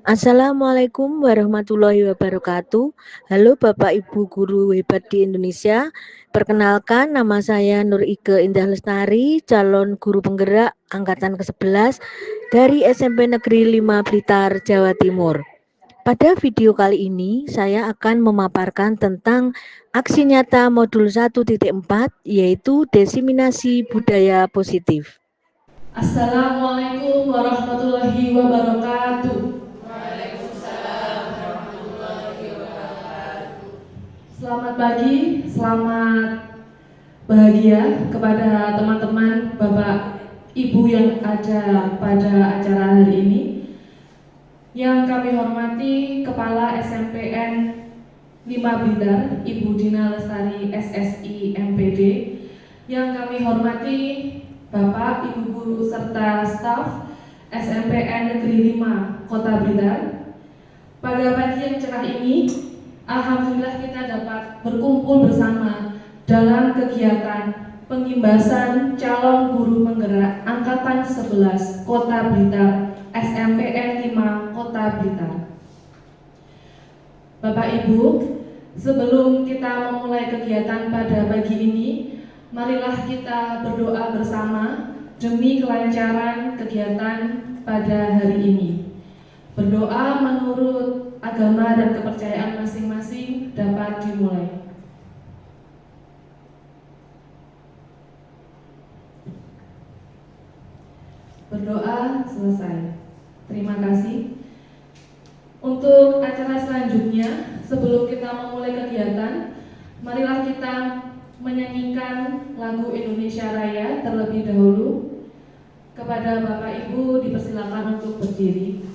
Assalamualaikum warahmatullahi wabarakatuh. Halo Bapak Ibu Guru hebat di Indonesia. Perkenalkan, nama saya Nur Ike Indah Lestari, calon guru penggerak angkatan ke-11 dari SMP Negeri 5 Blitar, Jawa Timur. Pada video kali ini, saya akan memaparkan tentang aksi nyata modul 1.4, yaitu diseminasi budaya positif. Assalamualaikum warahmatullahi wabarakatuh. Selamat pagi, selamat bahagia kepada teman-teman, Bapak, Ibu yang ada pada acara hari ini. Yang kami hormati Kepala SMPN 5 Blitar, Ibu Dina Lestari SSI MPD. Yang kami hormati Bapak, Ibu Guru serta staf SMPN Negeri 5 Kota Blitar. Pada pagi yang cerah ini, alhamdulillah kita dapat berkumpul bersama dalam kegiatan pengimbasan calon guru penggerak angkatan 11 Kota Blitar SMPN 5 Kota Blitar. Bapak Ibu, sebelum kita memulai kegiatan pada pagi ini, marilah kita berdoa bersama demi kelancaran kegiatan pada hari ini. Berdoa menurut agama dan kepercayaan masing-masing dapat dimulai. Berdoa selesai. Terima kasih. Untuk acara selanjutnya, sebelum kita memulai kegiatan, marilah kita menyanyikan lagu Indonesia Raya terlebih dahulu. Kepada Bapak Ibu dipersilakan untuk berdiri.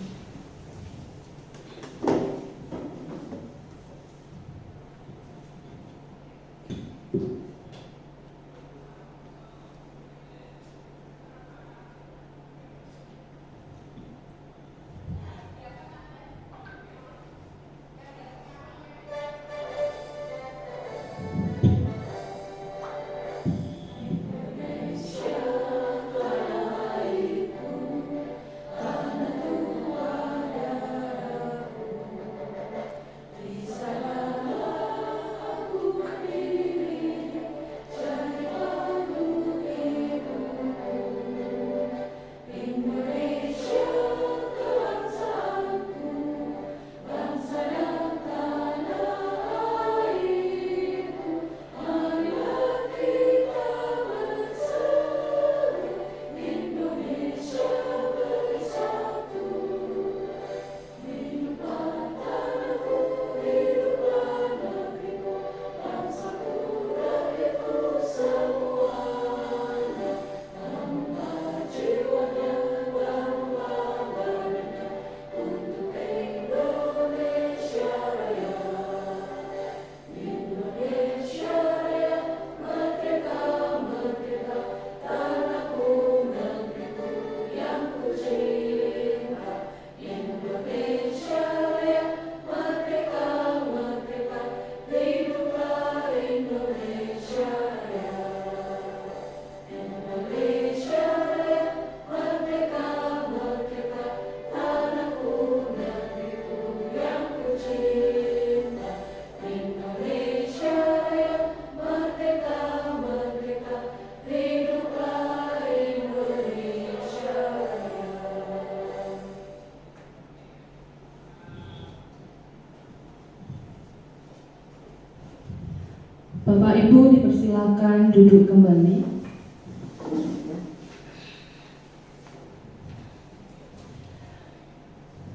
Bapak Ibu dipersilakan duduk kembali.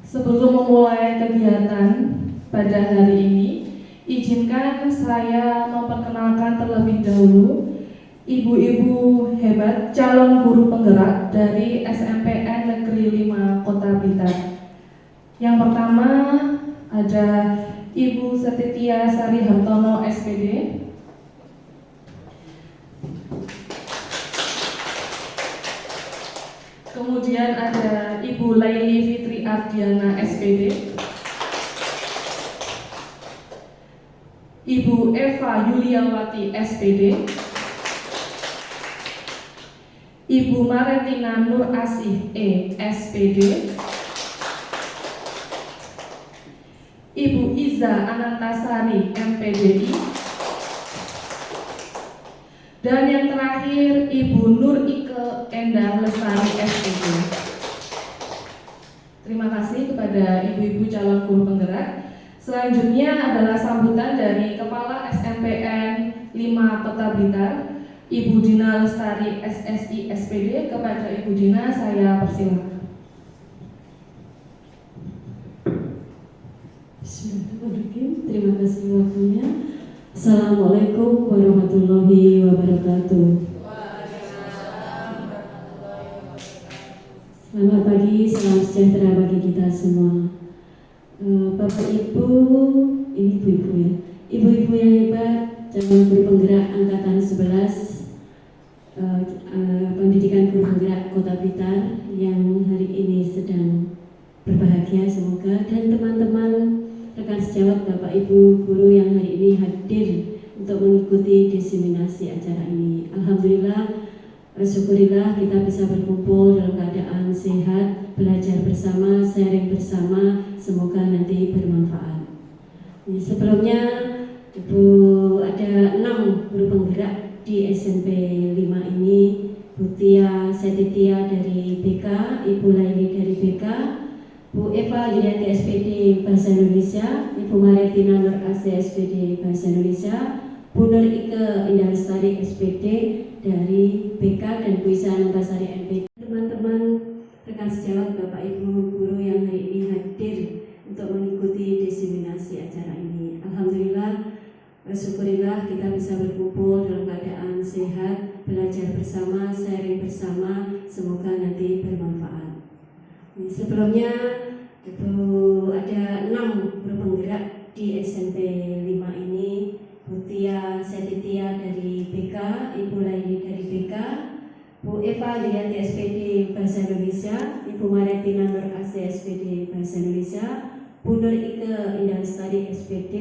Sebelum memulai kegiatan pada hari ini, izinkan saya memperkenalkan terlebih dahulu ibu-ibu hebat calon guru penggerak dari SMPN Negeri 5 Kota Blitar. Yang pertama ada Ibu Setitia Sari Hartono SPD. Kemudian ada Ibu Laili Fitri Ardiana SPD, Ibu Eva Yuliawati SPD, Ibu Maretina Nur Asih SPD, Ibu Iza Anantasari MPDI, dan yang terakhir Ibu Nur Ike Endah Lestari SPD. Terima kasih kepada ibu-ibu calon guru penggerak. Selanjutnya adalah sambutan dari Kepala SMPN 5 Kota Blitar, Ibu Dina Lestari SSI SPD. Kepada Ibu Dina saya persilakan. Bismillahirrahmanirrahim. Terima kasih waktunya. Assalamualaikum warahmatullahi wabarakatuh. Selamat pagi, salam sejahtera bagi kita semua. Bapak Ibu, ini ibu-ibu ya. Ibu-ibu yang hebat, calon guru penggerak angkatan 11 pendidikan guru penggerak Kota Blitar yang hari ini sedang berbahagia semoga, dan teman-teman rekan sejawat Bapak Ibu guru yang hari ini hadir untuk mengikuti diseminasi acara ini. Alhamdulillah, syukurillah kita bisa berkumpul dalam keadaan sehat, belajar bersama, sharing bersama, semoga nanti bermanfaat. Sebelumnya Ibu ada 6 guru penggerak di SMP 5 ini. Bu Tia Setitia dari BK, Ibu Laili dari BK, Bu Eva Yulianti SPD Bahasa Indonesia, Ibu Maritina Nur AC SPD Bahasa Indonesia, Bu Nur Ike Indah Lestari SPD dari BK, dan Bu Isa Anantasari NPD. Teman-teman rekan sejawat Bapak Ibu guru yang hari ini hadir untuk mengikuti diseminasi acara ini. Alhamdulillah, syukurillah kita bisa berkumpul dalam keadaan sehat, belajar bersama, sharing bersama, semoga nanti bermanfaat. Sebelumnya Ibu ada 6 guru penggerak di SMP 5 ini. Bu Tia Setitia dari BK, Ibu Laili dari BK, Bu Eva Yulianti SPD Bahasa Indonesia, Ibu Maritina Nur AC SPD Bahasa Indonesia, Bu Nur Ike Indah Lestari SPD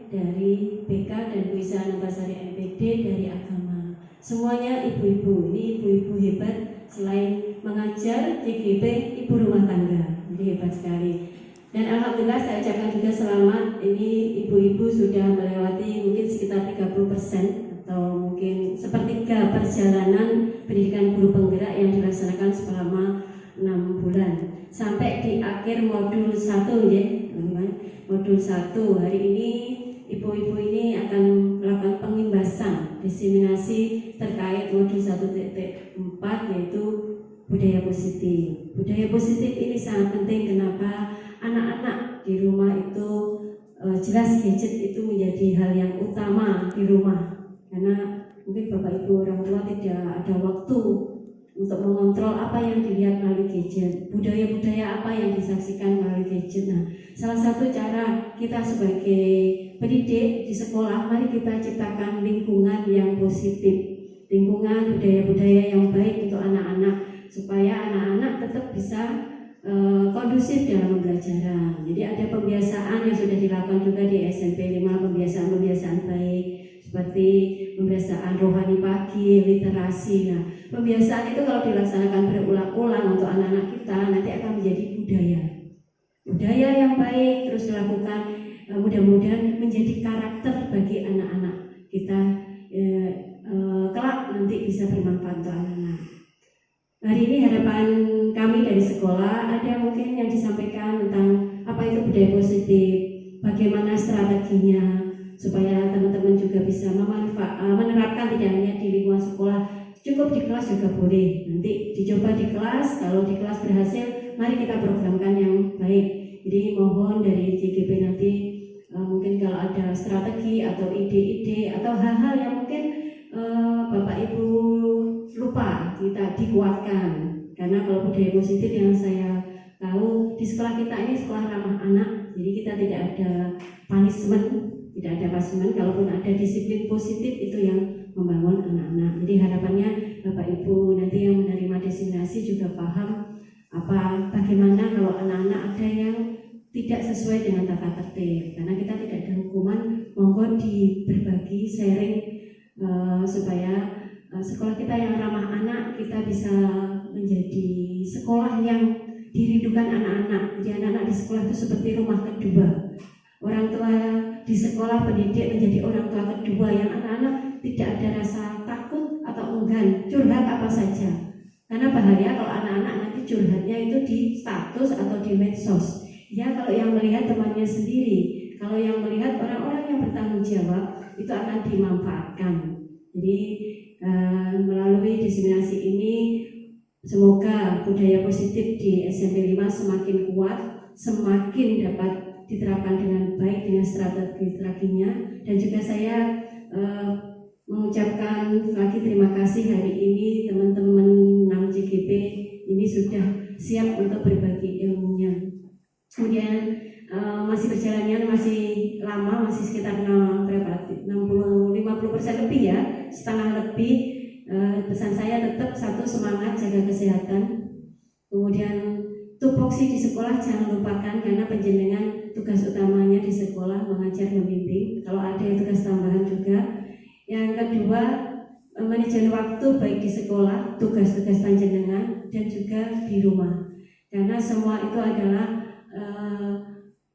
dari BK, dan Bu Isa Anantasari MPD dari Agama. Semuanya ibu-ibu, ini ibu-ibu hebat. Selain mengajar, JGP ibu rumah tangga, jadi hebat sekali. Dan alhamdulillah saya ucapkan juga selamat. Ini ibu-ibu sudah melewati mungkin sekitar 30% atau mungkin sepertiga perjalanan pendidikan guru penggerak yang dilaksanakan selama 6 bulan sampai di akhir modul 1 ya, teman-teman. Modul 1 hari ini ibu-ibu ini akan melakukan pengimbasan diseminasi terkait modul 1.4 yaitu budaya positif. Budaya positif ini sangat penting. Kenapa? Anak-anak di rumah itu jelas gadget itu menjadi hal yang utama di rumah, karena mungkin Bapak Ibu orang tua tidak ada waktu untuk mengontrol apa yang dilihat melalui gadget, budaya-budaya apa yang disaksikan melalui gadget. Nah, salah satu cara kita sebagai pendidik di sekolah, mari kita ciptakan lingkungan yang positif, lingkungan budaya-budaya yang baik untuk anak-anak, supaya anak-anak tetap bisa kondusif dalam pembelajaran. Jadi ada pembiasaan yang sudah dilakukan juga di SMP 5, pembiasaan-pembiasaan baik seperti pembiasaan rohani pagi, literasi. Nah, pembiasaan itu kalau dilaksanakan berulang-ulang untuk anak-anak kita nanti akan menjadi budaya yang baik, terus dilakukan, mudah-mudahan menjadi karakter bagi anak-anak kita kelak nanti bisa bermanfaat untuk anak-anak. Hari ini harapan kami dari sekolah ada mungkin yang disampaikan tentang apa itu budaya positif, bagaimana strateginya supaya teman-teman juga bisa menerapkan tidak hanya di lingkungan sekolah, cukup di kelas juga boleh. Nanti dicoba di kelas, kalau di kelas berhasil, mari kita programkan yang baik. Jadi mohon dari JGP nanti mungkin kalau ada strategi atau ide-ide atau hal-hal yang mungkin Bapak Ibu lupa kita dikuatkan, karena kalau budaya positif yang saya tahu di sekolah kita ini sekolah ramah anak, jadi kita tidak ada punishment, kalaupun ada disiplin positif itu yang membangun anak-anak. Jadi harapannya Bapak Ibu nanti yang menerima diseminasi juga paham bagaimana kalau anak-anak ada yang tidak sesuai dengan tata tertib, karena kita tidak ada hukuman, monggo berbagi sharing supaya sekolah kita yang ramah anak, kita bisa menjadi sekolah yang dirindukan anak-anak. Jadi anak-anak di sekolah itu seperti rumah kedua. orang tua di sekolah pendidik menjadi orang tua kedua yang anak-anak tidak ada rasa takut atau enggan curhat apa saja. Karena bahaya kalau anak-anak nanti curhatnya itu di status atau di medsos. Ya, kalau yang melihat temannya sendiri, kalau yang melihat orang-orang yang bertanggung jawab itu akan dimanfaatkan. Jadi melalui diseminasi ini semoga budaya positif di SMP 5 semakin kuat, semakin dapat diterapkan dengan baik dengan strategi-strateginya, dan juga saya mengucapkan lagi terima kasih hari ini teman-teman 6 CGP ini sudah siap untuk berbagi ilmunya. Kemudian masih berjalannya masih lama, masih sekitar 50% lebih ya, setengah lebih. Pesan saya tetap satu, semangat jaga kesehatan. Kemudian tupoksi di sekolah jangan lupakan, karena penjenengan tugas utamanya di sekolah mengajar membimbing. Kalau ada yang tugas tambahan juga. Yang kedua, manajemen waktu baik di sekolah, tugas-tugas panjenengan dan juga di rumah. Karena semua itu adalah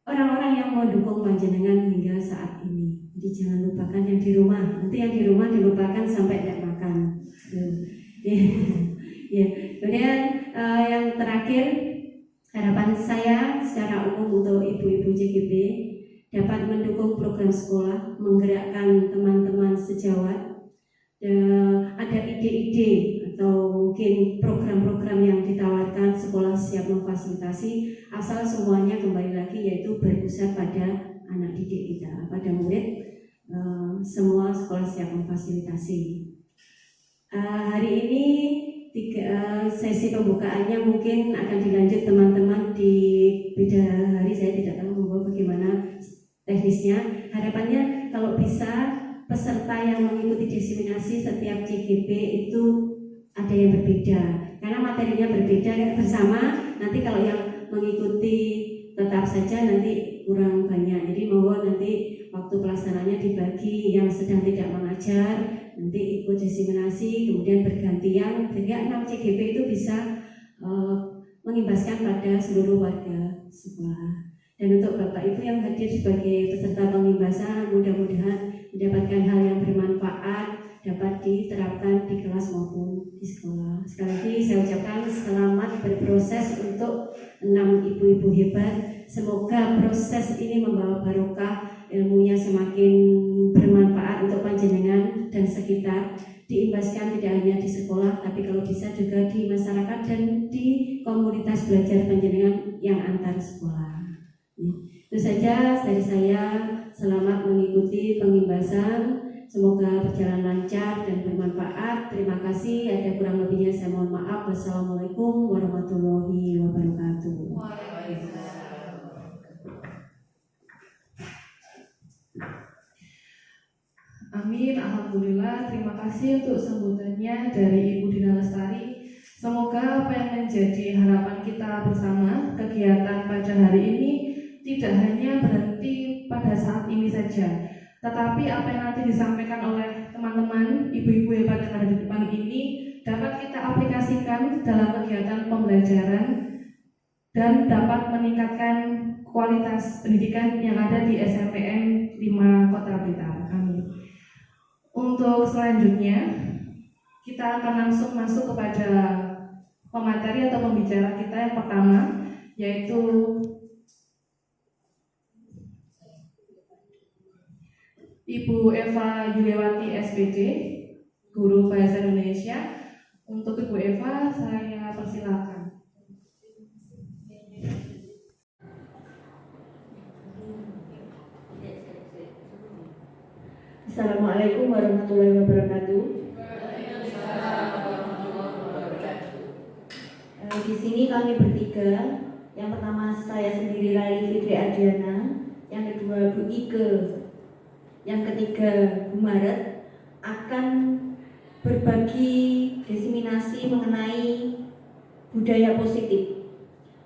orang-orang yang mendukung panjenengan hingga saat ini. Jadi jangan lupakan yang di rumah. Nanti yang di rumah dilupakan sampai tidak makan. Ya. Kemudian yang terakhir, harapan saya secara umum untuk ibu-ibu CGP dapat mendukung program sekolah, menggerakkan teman-teman sejawat. Ada ide-ide atau mungkin program-program yang ditawarkan, sekolah siap memfasilitasi, asal semuanya kembali lagi yaitu berpusat pada anak didik kita, pada murid. Semua sekolah siap memfasilitasi. Hari ini sesi pembukaannya mungkin akan dilanjut teman-teman di beda hari, saya tidak tahu bagaimana teknisnya. Harapannya kalau bisa peserta yang mengikuti diseminasi setiap CGP itu ada yang berbeda, karena materinya berbeda bersama. Nanti kalau yang mengikuti tetap saja nanti kurang banyak. Jadi mohon nanti waktu pelaksananya dibagi, yang sedang tidak mengajar nanti ikut diseminasi, kemudian bergantian sehingga 6 CGP itu bisa mengimbaskan pada seluruh warga sekolah. Dan untuk Bapak Ibu yang hadir sebagai peserta pengimbasan, mudah-mudahan mendapatkan hal yang bermanfaat, dapat diterapkan di kelas maupun di sekolah. Sekali lagi saya ucapkan selamat berproses untuk 6 ibu-ibu hebat. Semoga proses ini membawa barokah, ilmunya semakin bermanfaat untuk panjenengan dan sekitar, diimbaskan tidak hanya di sekolah, tapi kalau bisa juga di masyarakat dan di komunitas belajar panjenengan yang antar sekolah. Itu saja dari saya. Selamat mengikuti pengimbasan. Semoga berjalan lancar dan bermanfaat. Terima kasih. Ada kurang lebihnya saya mohon maaf. Wassalamualaikum warahmatullahi wabarakatuh. Amin, alhamdulillah. Terima kasih untuk sambutannya dari Ibu Dina Lestari. Semoga apa yang menjadi harapan kita bersama, kegiatan pada hari ini tidak hanya berhenti pada saat ini saja, tetapi apa yang nanti disampaikan oleh teman-teman ibu-ibu hebat yang ada di depan ini dapat kita aplikasikan dalam kegiatan pembelajaran dan dapat meningkatkan kualitas pendidikan yang ada di SMPN 5 Kota Blitar. Amin. Untuk selanjutnya kita akan langsung masuk kepada pemateri atau pembicara kita yang pertama, yaitu Ibu Eva Yuliawati SPD, Guru Bahasa Indonesia. Untuk Ibu Eva, saya persilakan. Assalamualaikum warahmatullahi wabarakatuh. Di sini kami bertiga. Yang pertama saya sendiri Lali Fitri Adiana, yang kedua Bu Ike, yang ketiga Bu Maret, akan berbagi diseminasi mengenai budaya positif.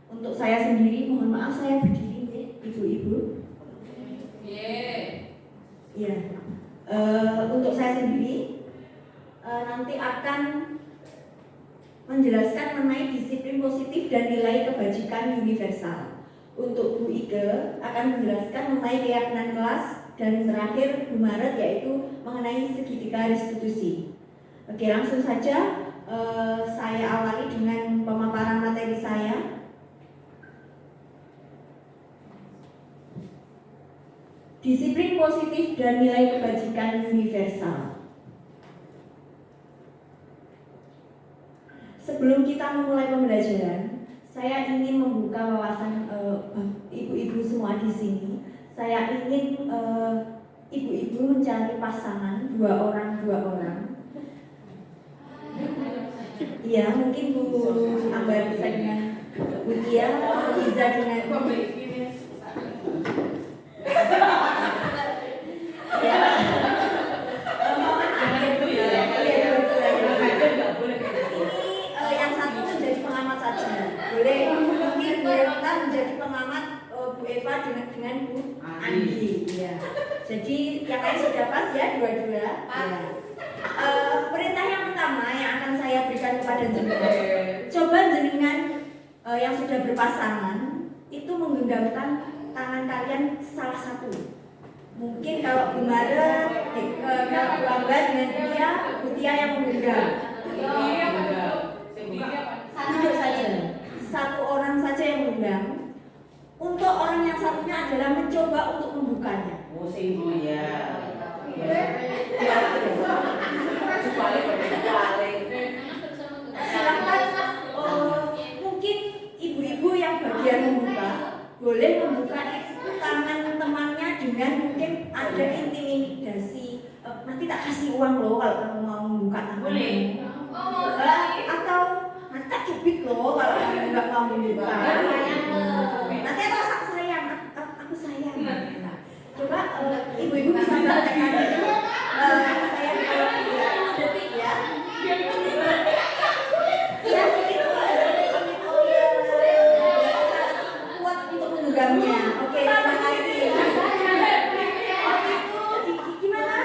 Untuk saya sendiri, mohon maaf saya berdiri, ibu-ibu. Ya. Untuk saya sendiri nanti akan menjelaskan mengenai disiplin positif dan nilai kebajikan universal. untuk Bu Ike akan menjelaskan mengenai keyakinan kelas, dan terakhir Bu Maret yaitu mengenai segitiga restitusi. Oke, langsung saja saya awali dengan pemaparan materi saya. Disiplin positif dan nilai kebajikan universal. Sebelum kita memulai pembelajaran, saya ingin membuka wawasan ibu-ibu semua di sini. Saya ingin ibu-ibu mencari pasangan dua orang. Iya, mungkin Bu Ambar bisa dengan Bu Tia, bisa dengan yang satu menjadi pengamat saja. Boleh mungkin Bu Eva menjadi pengamat, Bu Eva dengan Bu Andi. Ya. Jadi yang lain sudah pas ya, dua-dua. Ya. Perintah yang pertama yang akan saya berikan kepada jenengan, coba jenengan yang sudah berpasangan itu menggenggamkan tangan kalian salah satu. Mungkin kalau Bu Maret, kalau Bu Ambar dengan Bu Tia yang menggenggam. Duduk saja, satu orang saja yang menggenggam. Untuk orang yang satunya adalah mencoba untuk membukanya. Silakan, mungkin ibu-ibu yang bagian membuka boleh membuka tangan temannya dengan mungkin ada intimidasi. Nanti tak kasih uang loh kalau kamu mau membuka tanganmu. Atau nanti tak cubit loh kalau kamu nggak mau membuka. Nanti rasa sayang, aku sayang. Coba ibu-ibu bisa praktekkan itu. Saya detik ya. Ya begitu. Kuat untuk menggenggamnya. Oke, terima kasih. Oh itu gimana?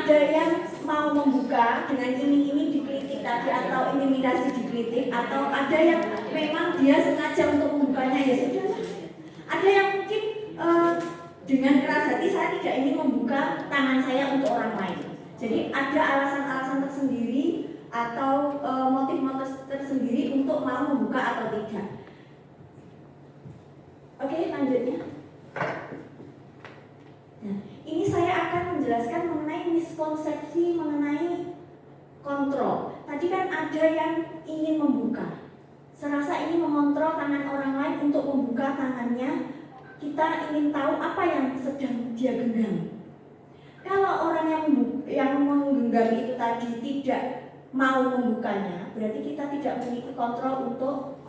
Ada yang mau membuka dengan iming-iming dikritik tadi atau intimidasi dikritik, atau ada yang memang dia sengaja untuk membukanya, ya sudah. Ada yang mungkin dengan keras hati, saya tidak ingin membuka tangan saya untuk orang lain. Jadi ada alasan-alasan tersendiri atau motif-motif tersendiri untuk mau membuka atau tidak. Oke, lanjutnya. Nah, ini saya akan menjelaskan mengenai miskonsepsi mengenai kontrol. Tadi kan ada yang ingin membuka, serasa ingin mengontrol tangan orang lain untuk membuka tangannya. Kita ingin tahu apa yang sedang dia genggam. Kalau orang yang menggenggam itu tadi tidak mau membukanya, berarti kita tidak memiliki kontrol untuk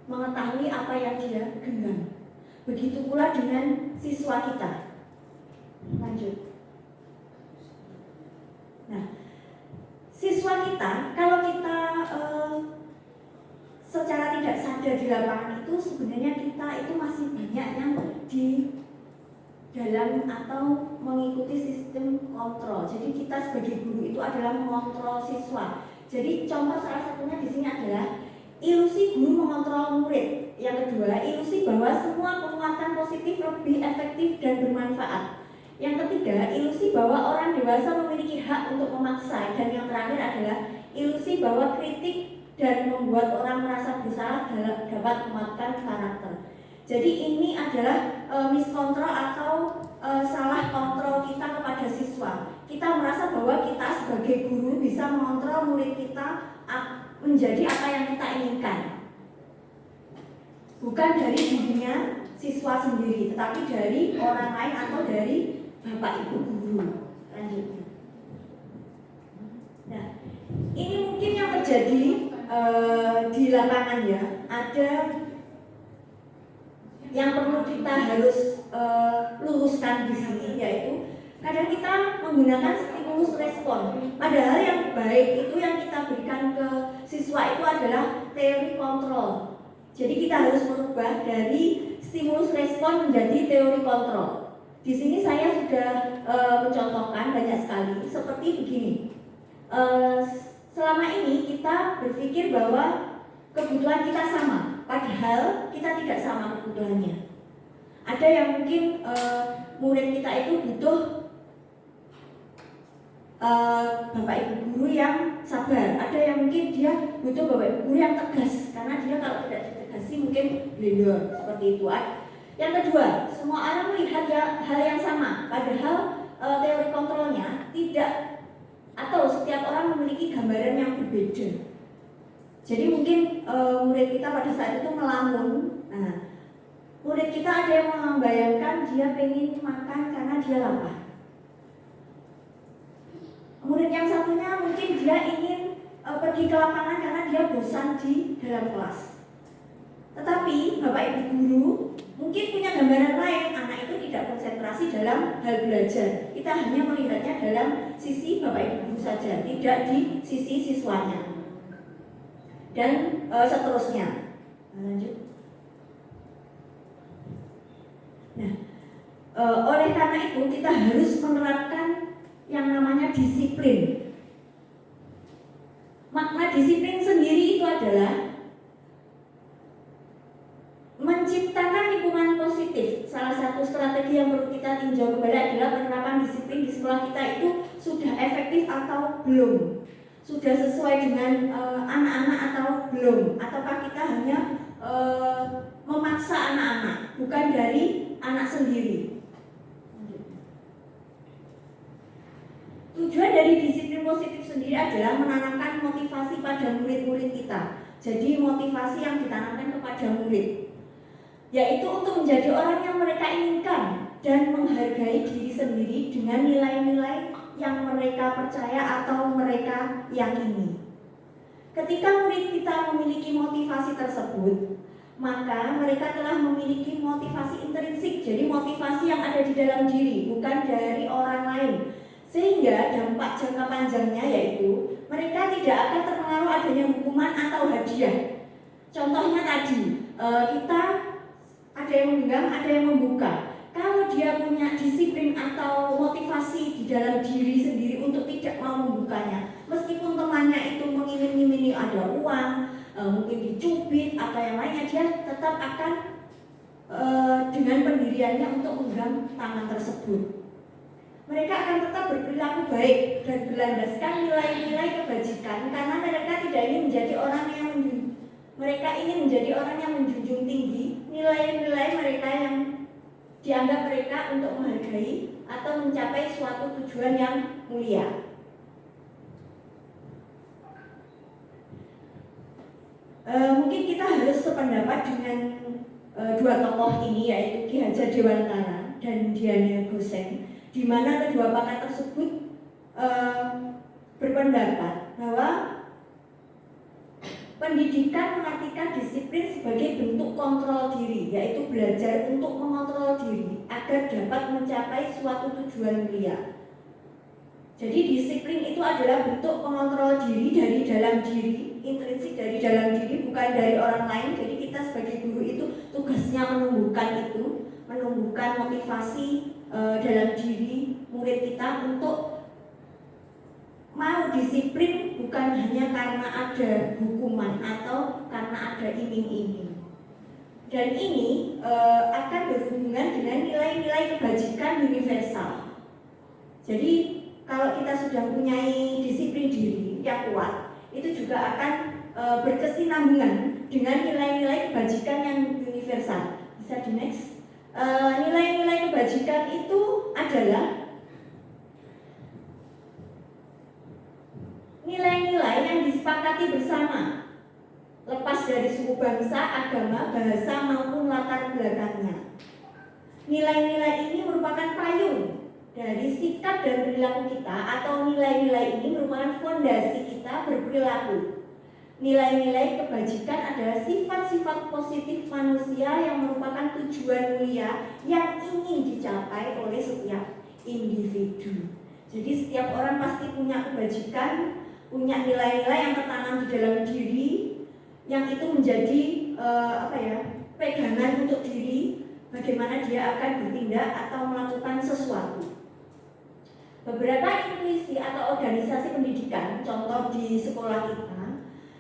mengetahui apa yang dia genggam. Begitu pula dengan siswa kita. Lanjut. Nah, siswa kita, kalau kita secara tidak sadar di lapangan itu, sebenarnya kita itu masih banyak yang di dalam atau mengikuti sistem kontrol. Jadi kita sebagai guru itu adalah mengontrol siswa. Jadi contoh salah satunya di sini adalah ilusi guru mengontrol murid. Yang kedua, ilusi bahwa semua penguatan positif lebih efektif dan bermanfaat. Yang ketiga, ilusi bahwa orang dewasa memiliki hak untuk memaksa. Dan yang terakhir adalah ilusi bahwa kritik dan membuat orang merasa bersalah dapat menguatkan karakter. Jadi ini adalah miskontrol atau salah kontrol kita kepada siswa. Kita merasa bahwa kita sebagai guru bisa mengontrol murid kita menjadi apa yang kita inginkan. Bukan dari dirinya siswa sendiri, tetapi dari orang lain atau dari Bapak Ibu guru. Lanjutnya. Nah, ini mungkin yang terjadi di lapangan ya. Ada yang perlu kita harus luruskan di sini, yaitu kadang kita menggunakan stimulus respon. Padahal yang baik itu yang kita berikan ke siswa itu adalah teori kontrol. Jadi kita harus merubah dari stimulus respon menjadi teori kontrol. Di sini saya sudah mencontohkan banyak sekali seperti begini. Selama ini kita berpikir bahwa kebutuhan kita sama, padahal kita tidak sama kebutuhannya. Ada yang mungkin murid kita itu butuh bapak ibu guru yang sabar, ada yang mungkin dia butuh bapak ibu guru yang tegas, karena dia kalau tidak ditegasi mungkin blender seperti itu. Yang kedua, semua orang melihat hal yang sama, padahal teori kontrolnya tidak, atau setiap orang memiliki gambaran yang berbeda. Jadi mungkin murid kita pada saat itu melamun. Nah, murid kita ada yang membayangkan dia pengen makan karena dia lapar. Murid yang satunya mungkin dia ingin pergi ke lapangan karena dia bosan di dalam kelas. Tetapi Bapak Ibu guru mungkin punya gambaran lain, anak itu tidak konsentrasi dalam hal belajar. Kita hanya melihatnya dalam sisi Bapak Ibu guru saja, tidak di sisi siswanya. Dan seterusnya. Lanjut. Nah, oleh karena itu kita harus menerapkan yang namanya disiplin. Makna disiplin sendiri itu adalah menciptakan lingkungan positif. Salah satu strategi yang perlu kita tinjau kembali adalah penerapan disiplin di sekolah kita itu sudah efektif atau belum, sudah sesuai dengan anak-anak atau belum, ataukah kita hanya memaksa anak-anak, bukan dari anak sendiri. Tujuan dari disiplin positif sendiri adalah menanamkan motivasi pada murid-murid kita. Jadi motivasi yang ditanamkan kepada murid, yaitu untuk menjadi orang yang mereka inginkan dan menghargai diri sendiri dengan nilai-nilai yang mereka percaya atau mereka yakini. Ketika murid kita memiliki motivasi tersebut, maka mereka telah memiliki motivasi intrinsik, jadi motivasi yang ada di dalam diri, bukan dari orang lain. Sehingga dampak jangka panjangnya yaitu mereka tidak akan terpengaruh adanya hukuman atau hadiah. Contohnya tadi, kita ada yang menggenggam, ada yang membuka. Kalau dia punya disiplin atau motivasi di dalam diri sendiri untuk tidak mau membukanya, meskipun temannya itu mengiming-imingi ada uang, mungkin dicubit atau yang lainnya, dia tetap akan dengan pendiriannya untuk menggenggam tangan tersebut. Mereka akan tetap berperilaku baik dan berlandaskan nilai-nilai kebajikan, karena mereka tidak ingin menjadi orang yang mereka ingin menjadi orang yang menjunjung tinggi nilai-nilai mereka yang dianggap mereka untuk menghargai atau mencapai suatu tujuan yang mulia. Mungkin kita harus sependapat dengan dua tokoh ini, yaitu Ki Hajar Dewantara dan Diana Gosen, di mana kedua pakar tersebut berpendapat bahwa pendidikan mengartikan disiplin sebagai bentuk kontrol diri, yaitu belajar untuk mengontrol diri agar dapat mencapai suatu tujuan mulia. Jadi disiplin itu adalah bentuk pengontrol diri dari dalam diri, intrinsik dari dalam diri, bukan dari orang lain. Jadi kita sebagai guru itu tugasnya menumbuhkan itu, menumbuhkan motivasi dalam diri murid kita untuk mau disiplin, bukan hanya karena ada hukuman atau karena ada iming-iming. Dan ini akan berhubungan dengan nilai-nilai kebajikan universal. Jadi kalau kita sudah mempunyai disiplin diri yang kuat, itu juga akan berkesinambungan dengan nilai-nilai kebajikan yang universal. Bisa di next. Nilai-nilai kebajikan itu adalah nilai-nilai yang disepakati bersama, lepas dari suku bangsa, agama, bahasa maupun latar belakangnya. Nilai-nilai ini merupakan payung dari sikap dan perilaku kita, atau nilai-nilai ini merupakan fondasi kita berperilaku. nilai-nilai kebajikan adalah sifat-sifat positif manusia yang merupakan tujuan mulia yang ingin dicapai oleh setiap individu. Jadi setiap orang pasti punya kebajikan, punya nilai-nilai yang tertanam di dalam diri, yang itu menjadi pegangan untuk diri, bagaimana dia akan bertindak atau melakukan sesuatu. Beberapa intuisi atau organisasi pendidikan, contoh di sekolah kita,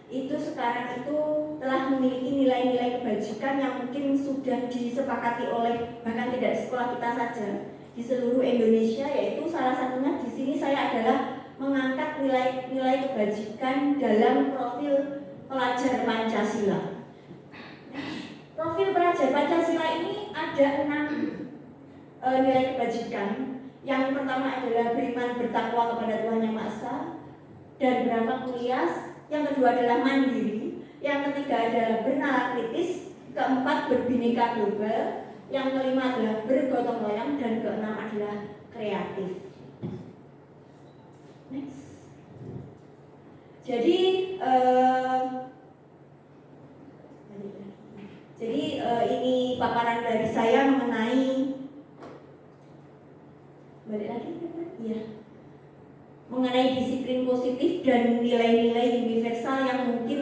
itu sekarang itu telah memiliki nilai-nilai kebajikan yang mungkin sudah disepakati oleh bahkan tidak di sekolah kita saja, di seluruh Indonesia, yaitu salah satunya di sini saya adalah mengangkat nilai-nilai kebajikan dalam profil pelajar Pancasila. Profil pelajar Pancasila ini ada 6 nilai kebajikan. Yang pertama adalah beriman bertakwa kepada Tuhan Yang Maha Esa dan beramal mulia. Yang kedua adalah mandiri. Yang ketiga adalah bernalar kritis. Keempat berbineka global. Yang kelima adalah bergotong royong dan keenam adalah kreatif. Next. Jadi ini paparan dari saya mengenai mengenai disiplin positif dan nilai-nilai universal yang mungkin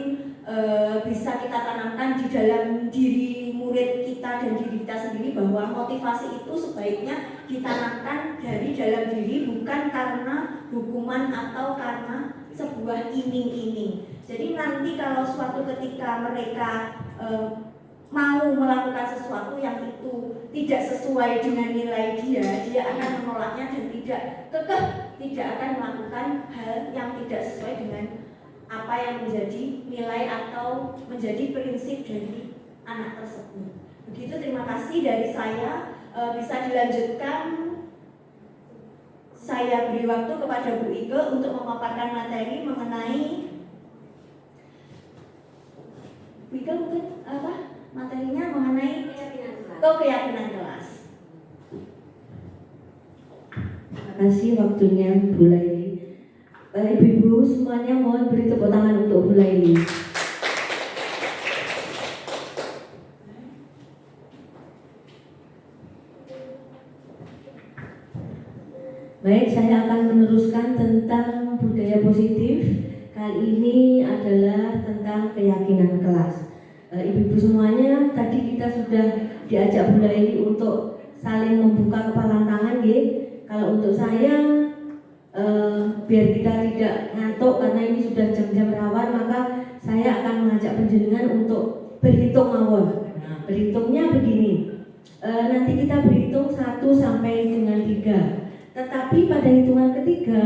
bisa kita tanamkan di dalam diri murid kita dan diri kita sendiri, bahwa motivasi itu sebaiknya ditanamkan dari dalam diri, bukan karena hukuman atau karena sebuah iming-iming. Jadi nanti kalau suatu ketika mereka mau melakukan sesuatu yang itu tidak sesuai dengan nilai dia akan menolaknya dan tidak akan melakukan hal yang tidak sesuai dengan apa yang menjadi nilai atau menjadi prinsip dari anak tersebut. Begitu, terima kasih dari saya. Bisa dilanjutkan, saya beri waktu kepada Bu Ike untuk memaparkan materi mengenai Bu Ike mungkin materinya mengenai keyakinan kelas. Terima kasih waktunya Bu Laili. Ibu-ibu semuanya mohon beri tepuk tangan untuk Bu Laili. Baik, saya akan meneruskan tentang budaya positif. Kali ini adalah tentang keyakinan kelas. Ibu-ibu semuanya, tadi kita sudah diajak Bu Laili untuk saling membuka kepalan tangan, ya. Kalau untuk saya, biar kita tidak ngantuk karena ini sudah jam-jam rawan, maka saya akan mengajak penjenengan untuk berhitung mawon. Nah, berhitungnya begini. Nanti kita berhitung 1 sampai dengan 3. Tetapi pada hitungan ketiga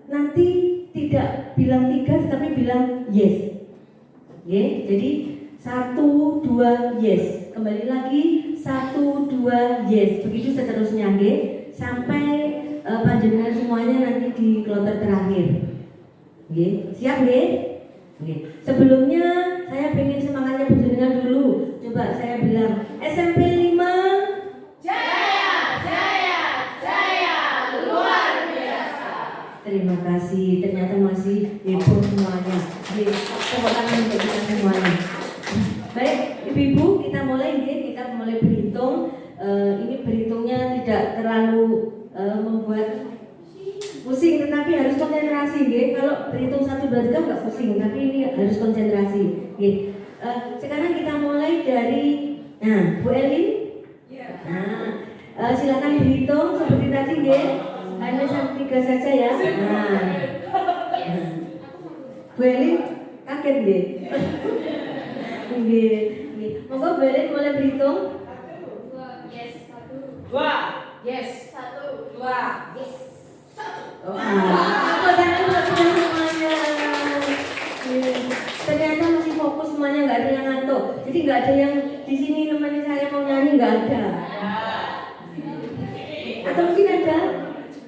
nanti tidak bilang 3 tetapi bilang yes. Oke, jadi 1, 2 yes. Kembali lagi 1, 2 yes. Begitu seterusnya, oke? Sampai panjenengan semuanya nanti di kloter terakhir. Oke, siap, oke? Oke. Sebelumnya saya pengen semangatnya panjenengan dulu. Coba saya bilang SMP 5 terima kasih, ternyata masih heboh semuanya. Tepuk tangan untuk kita semuanya. Baik, ibu-ibu, kita mulai berhitung. Ini berhitungnya tidak terlalu membuat pusing, tetapi harus konsentrasi, ya. Kalau berhitung 1, 2, 3 nggak pusing, tapi ini harus konsentrasi. Ya. Sekarang kita mulai dari, Bu Eli. Nah, silakan berhitung seperti tadi, ya. Hanya sampai 3 saja ya. Nah, Bu Eli kaget deh. Monggo Bu Eli mulai berhitung. 2 yes 1 2 yes 1 2 yes 1. Apa jangan buat semuanya. Ternyata masih fokus semuanya, nggak ada yang ngantuk. Jadi nggak ada yang di sini nemenin saya mau nyanyi, nggak ada. Atau mungkin ada.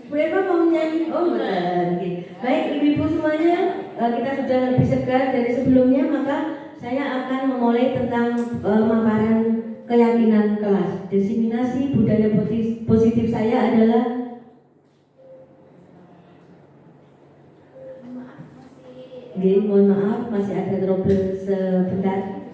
Bu Eva mau nyanyi? Oh benar. Baik, ibu-ibu semuanya, kita sudah lebih segar dari sebelumnya, maka saya akan memulai tentang pemaparan keyakinan kelas. Diseminasi budaya positif saya adalah Nggih, mohon maaf masih ada trouble sebentar.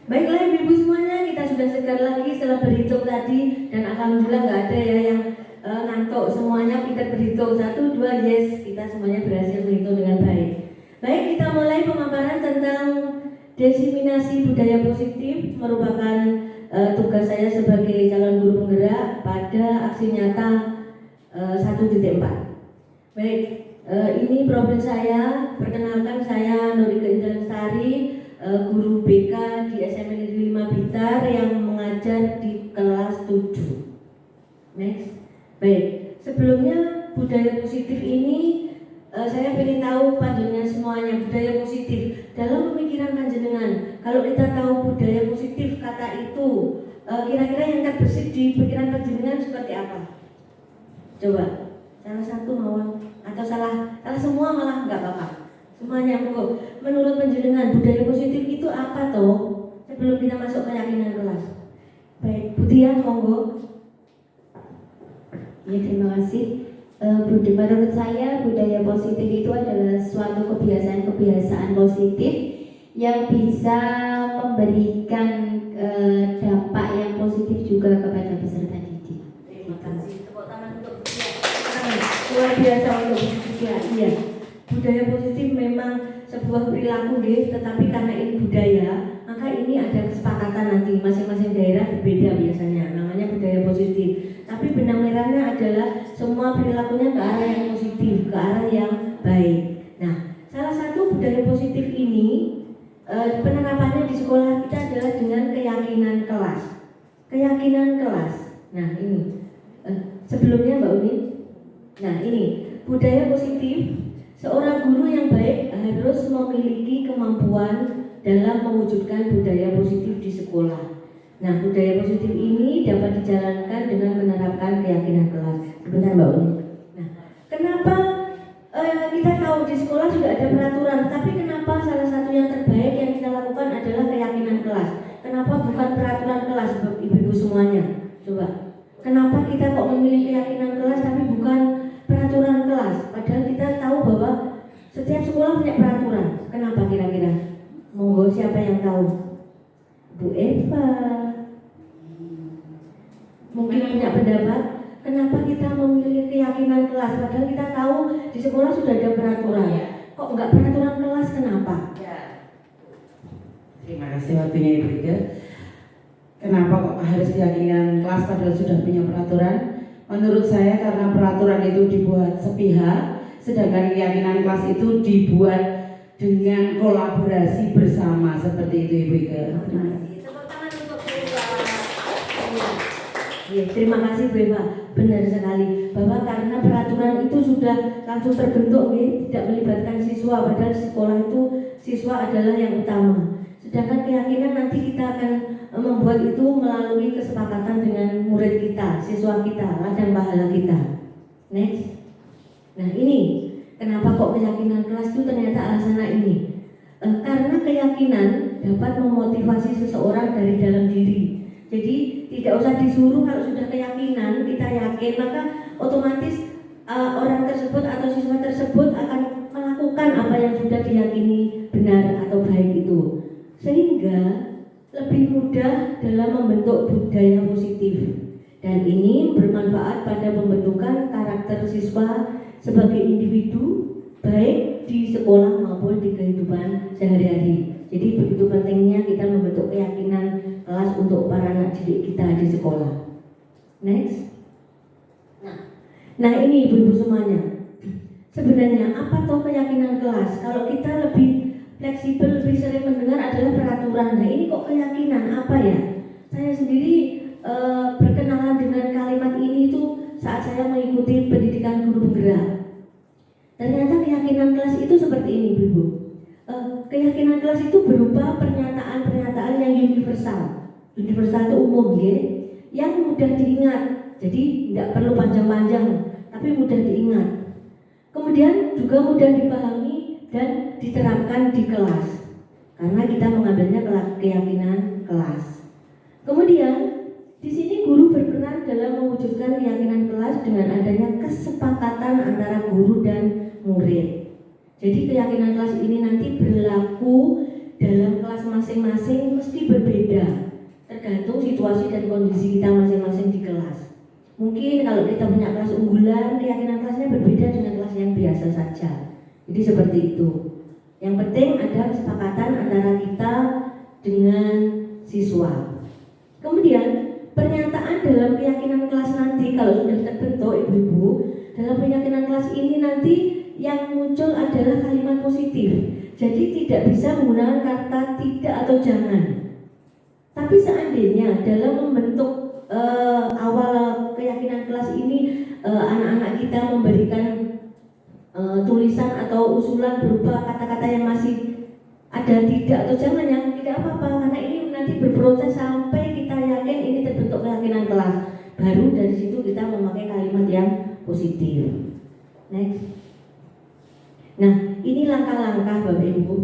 Baiklah ibu-ibu semuanya, kita sudah segar lagi setelah berhitung tadi, dan alhamdulillah nggak ada ya yang ngantuk, semuanya pintar berhitung. 1, 2, yes, kita semuanya berhasil berhitung dengan baik. Baik, kita mulai pemaparan tentang diseminasi budaya positif, merupakan tugas saya sebagai calon guru penggerak pada aksi nyata 1.4. Baik, ini profil saya. Perkenalkan, saya Nurike Indah Lestari, guru BK di SMA Negeri 5 Blitar yang mengajar di kelas 7. Next. Baik, sebelumnya budaya positif ini saya ingin tahu panjenengan semuanya budaya positif dalam pemikiran panjenengan. Kalau kita tahu budaya positif kata itu, kira-kira yang terbesit di pikiran panjenengan seperti apa? Coba, salah satu mawon atau salah semua malah nggak apa-apa. Semuanya menurut panjenengan budaya positif itu apa toh? Sebelum kita masuk keyakinan kelas. Baik, Bu Tia, monggo. Ya, terima kasih. Menurut saya budaya positif itu adalah suatu kebiasaan-kebiasaan positif yang bisa memberikan dampak yang positif juga kepada peserta didik. Terima kasih. Tepuk tangan untuk Bu Tia. Luar biasa untuk Bu Tia. Iya. Budaya positif memang sebuah perilaku deh, tetapi karena ini budaya, maka ini ada kesepakatan nanti masing-masing daerah berbeda biasanya. Namanya budaya positif. Tapi benang merahnya adalah semua perilakunya ke arah yang positif, ke arah yang baik. Nah, salah satu budaya positif ini penerapannya di sekolah kita adalah dengan keyakinan kelas. Keyakinan kelas. Nah, ini sebelumnya Mbak Uni. Nah, ini budaya positif. Seorang guru yang baik harus memiliki kemampuan dalam mewujudkan budaya positif di sekolah. Nah, budaya positif ini dapat dijalankan dengan menerapkan keyakinan kelas. Sebentar Mbak Uni. Nah, kenapa kita tahu di sekolah sudah ada peraturan, tapi kenapa salah satu yang terbaik yang kita lakukan adalah keyakinan kelas? Kenapa bukan peraturan kelas, ibu-ibu semuanya? Coba, kenapa kita kok memilih keyakinan kelas tapi bukan peraturan kelas? Padahal kita tahu bahwa setiap sekolah punya peraturan. Kenapa kira-kira? Monggo, siapa yang tahu? Bu Eva mungkin punya pendapat. Kenapa kita memilih keyakinan kelas? Padahal kita tahu di sekolah sudah ada peraturan. Kok enggak peraturan kelas? Kenapa? Terima kasih waktunya Ibu Ike. Kenapa kok harus keyakinan kelas padahal sudah punya peraturan? Menurut saya karena peraturan itu dibuat sepihak, sedangkan keyakinan kelas itu dibuat dengan kolaborasi bersama, seperti itu Ibu Ike. Terima kasih. Tepuk tangan untuk Bu Eva. Ya, terima kasih Bu Eva. Benar sekali bahwa karena peraturan itu sudah langsung terbentuk, tidak melibatkan siswa, padahal sekolah itu siswa adalah yang utama. Sedangkan keyakinan nanti kita akan membuat itu melalui kesepakatan dengan murid kita, siswa kita, ladang pahala kita. Next. Nah, ini kenapa kok keyakinan kelas itu ternyata alasannya ini. Karena keyakinan dapat memotivasi seseorang dari dalam diri. Jadi tidak usah disuruh, kalau sudah keyakinan, kita yakin, maka otomatis orang tersebut atau siswa tersebut akan melakukan apa yang sudah diyakini benar atau baik itu. Sehingga lebih mudah dalam membentuk budaya positif. Dan ini bermanfaat pada pembentukan karakter siswa sebagai individu, baik di sekolah maupun di kehidupan sehari-hari. Jadi begitu pentingnya kita membentuk keyakinan kelas untuk para anak didik kita di sekolah. Next. Nah ini ibu-ibu semuanya. Sebenarnya apa toh keyakinan kelas? Kalau kita lebih fleksibel, lebih sering mendengar adalah peraturan. Nah ini kok keyakinan apa ya? Saya sendiri berkenalan dengan kalimat ini itu saat saya mengikuti pendidikan guru penggerak. Ternyata keyakinan kelas itu seperti ini, ibu-ibu. Keyakinan kelas itu berupa pernyataan-pernyataan yang universal. Universal itu umum, ya, yang mudah diingat. Jadi tidak perlu panjang-panjang, tapi mudah diingat. Kemudian juga mudah dipahami dan diterapkan di kelas, karena kita mengambilnya keyakinan kelas. Kemudian mewujudkan keyakinan kelas dengan adanya kesepakatan antara guru dan murid. Jadi keyakinan kelas ini nanti berlaku dalam kelas masing-masing mesti berbeda, tergantung situasi dan kondisi kita masing-masing di kelas. Mungkin kalau kita punya kelas unggulan, keyakinan kelasnya berbeda dengan kelas yang biasa saja. Jadi seperti itu. Yang penting ada kesepakatan antara kita dengan siswa. Kemudian pernyataan dalam keyakinan kelas nanti kalau sudah terbentuk ibu-ibu, dalam keyakinan kelas ini nanti yang muncul adalah kalimat positif. Jadi tidak bisa menggunakan kata tidak atau jangan. Tapi seandainya dalam membentuk awal keyakinan kelas ini anak-anak kita memberikan tulisan atau usulan berupa kata-kata yang masih ada tidak atau jangan, yang tidak apa-apa karena ini nanti berproses sampai kita yakin ini terbentuk keyakinan kelas. Baru dari situ kita memakai kalimat yang positif. Next. Nah, ini langkah-langkah Bapak Ibu,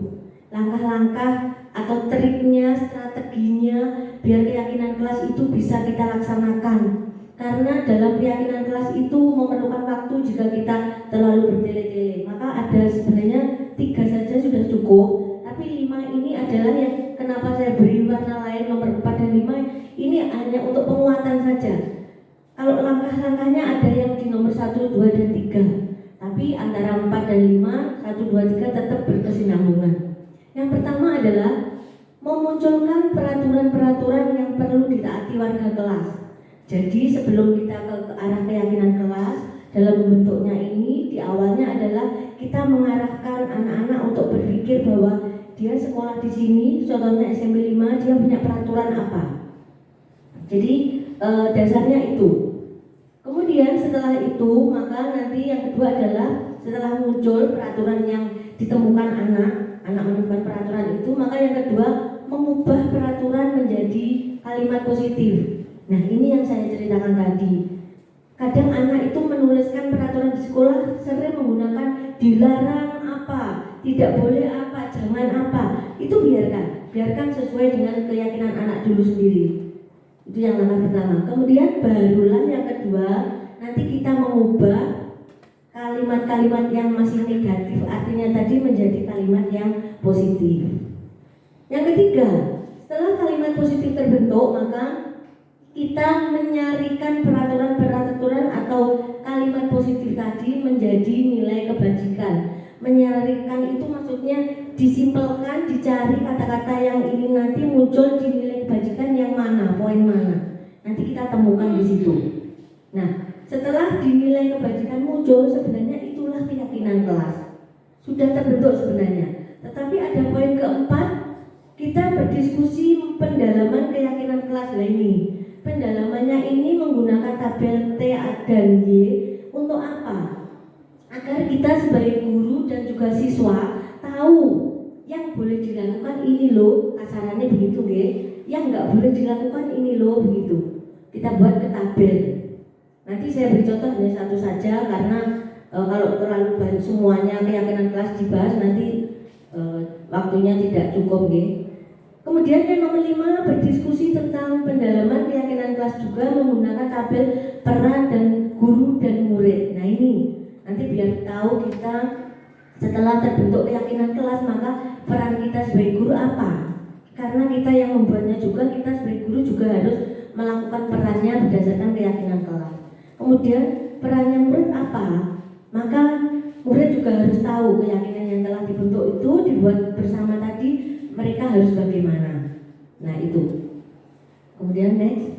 langkah-langkah atau triknya, strateginya biar keyakinan kelas itu bisa kita laksanakan. Karena dalam keyakinan kelas itu memerlukan waktu jika kita terlalu bertele-tele. Maka ada sebenarnya 3 saja sudah cukup, tapi 5 ini adalah yang kenapa saya beri warna lain nomor 4 dan 5 ini hanya untuk penguatan saja. Kalau langkah-langkahnya ada yang di nomor 1, 2, dan 3. Tapi antara 4 dan 5, 1, 2, 3 tetap berkesinambungan. Yang pertama adalah memunculkan peraturan-peraturan yang perlu ditaati warga kelas. Jadi sebelum kita ke arah keyakinan kelas, dalam membentuknya ini di awalnya adalah kita mengarahkan anak-anak untuk berpikir bahwa dia sekolah di sini, contohnya SMP 5, dia punya peraturan apa. Jadi dasarnya itu. Kemudian setelah itu, maka nanti yang kedua adalah setelah muncul peraturan yang ditemukan anak menemukan peraturan itu, maka yang kedua mengubah peraturan menjadi kalimat positif. Nah, ini yang saya ceritakan tadi. Kadang anak itu menuliskan peraturan di sekolah sering menggunakan dilarang apa, tidak boleh apa, jangan apa. Itu biarkan sesuai dengan keyakinan anak dulu sendiri. Itu yang langkah pertama. Kemudian barulah yang kedua, nanti kita mengubah kalimat-kalimat yang masih negatif artinya tadi menjadi kalimat yang positif. Yang ketiga, setelah kalimat positif terbentuk, maka kita menyarikan peraturan-peraturan atau kalimat positif tadi menjadi nilai kebajikan. Menyarikan itu maksudnya disimpelkan, dicari kata-kata yang ini nanti muncul di nilai kebajikan yang mana, poin mana. Nanti kita temukan di situ. Nah, setelah dinilai kebajikan muncul, sebenarnya itulah keyakinan kelas. Sudah terbentuk sebenarnya. Tetapi ada poin keempat, kita berdiskusi pendalaman keyakinan kelas ini. Pendalamannya ini menggunakan tabel T dan Y untuk apa? Agar kita sebagai guru dan juga siswa tahu yang boleh dilakukan ini loh, kasarannya begitu yang nggak boleh dilakukan ini loh, begitu. Kita buat ke tabel. Nanti saya beri contoh hanya satu saja karena kalau terlalu banyak semuanya keyakinan kelas dibahas nanti waktunya tidak cukup Kemudian yang nomor 5, berdiskusi tentang pendalaman keyakinan kelas juga menggunakan tabel peran dan guru dan murid. Nah ini nanti biar tahu kita setelah terbentuk keyakinan kelas maka peran kita sebagai guru apa. Karena kita yang membuatnya juga, kita sebagai guru juga harus melakukan perannya berdasarkan keyakinan kelas. Kemudian perannya murid apa? Maka murid juga harus tahu keyakinan yang telah dibentuk itu dibuat bersama tadi mereka harus bagaimana. Nah itu. Kemudian next.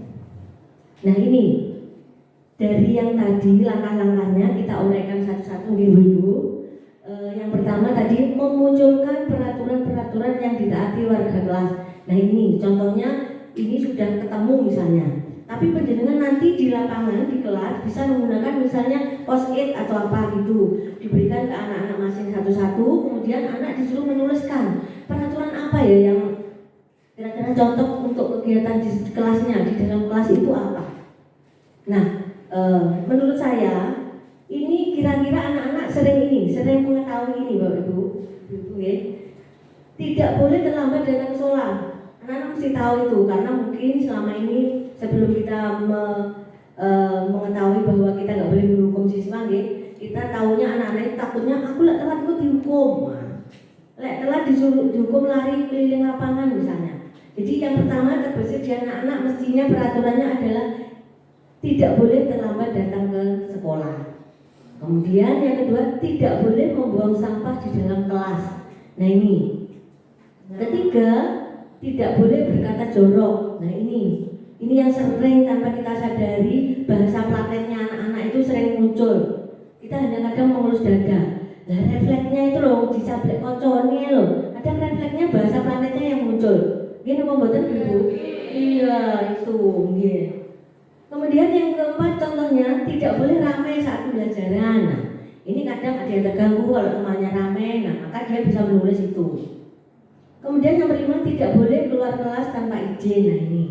Nah ini dari yang tadi langkah-langkahnya kita uraikan satu-satu dulu. Yang pertama tadi memunculkan peraturan-peraturan yang ditaati warga kelas. Nah ini contohnya ini sudah ketemu misalnya. Tapi penjenengan nanti di lapangan di kelas bisa menggunakan misalnya post-it atau apa gitu, diberikan ke anak-anak masing satu-satu, kemudian anak disuruh menuliskan peraturan apa ya yang kira-kira cocok untuk kegiatan di kelasnya, di dalam kelas itu apa. Nah, menurut saya ini kira-kira anak-anak sering mengetahui ini Bapak Ibu, tidak boleh terlambat datang sekolah. Anak-anak mesti tahu itu karena mungkin selama ini sebelum kita mengetahui bahwa kita nggak boleh menghukum siswa, kita taunya anak-anak takutnya aku lek telat aku dihukum, lek telat disuruh dihukum lari keliling lapangan misalnya. Jadi yang pertama terbesit di anak-anak mestinya peraturannya adalah tidak boleh terlambat datang ke sekolah. Kemudian yang kedua tidak boleh membuang sampah di dalam kelas. Nah ini. Ketiga tidak boleh berkata jorok. Nah ini yang sering tanpa kita sadari bahasa planetnya anak-anak itu sering muncul. Kita hanya kadang mengelus dada. Nah refleksnya itu loh dicaplek kocone loh. Kadang refleksnya bahasa planetnya yang muncul. Gini apa mboten Ibu? Iya itu. Iya. Kemudian yang keempat contohnya tidak boleh ramai saat pembelajaran. Nah, ini kadang ada yang terganggu kalau temannya ramai, nah maka dia bisa menulis itu. Kemudian yang kelima tidak boleh keluar kelas tanpa izin. Nah ini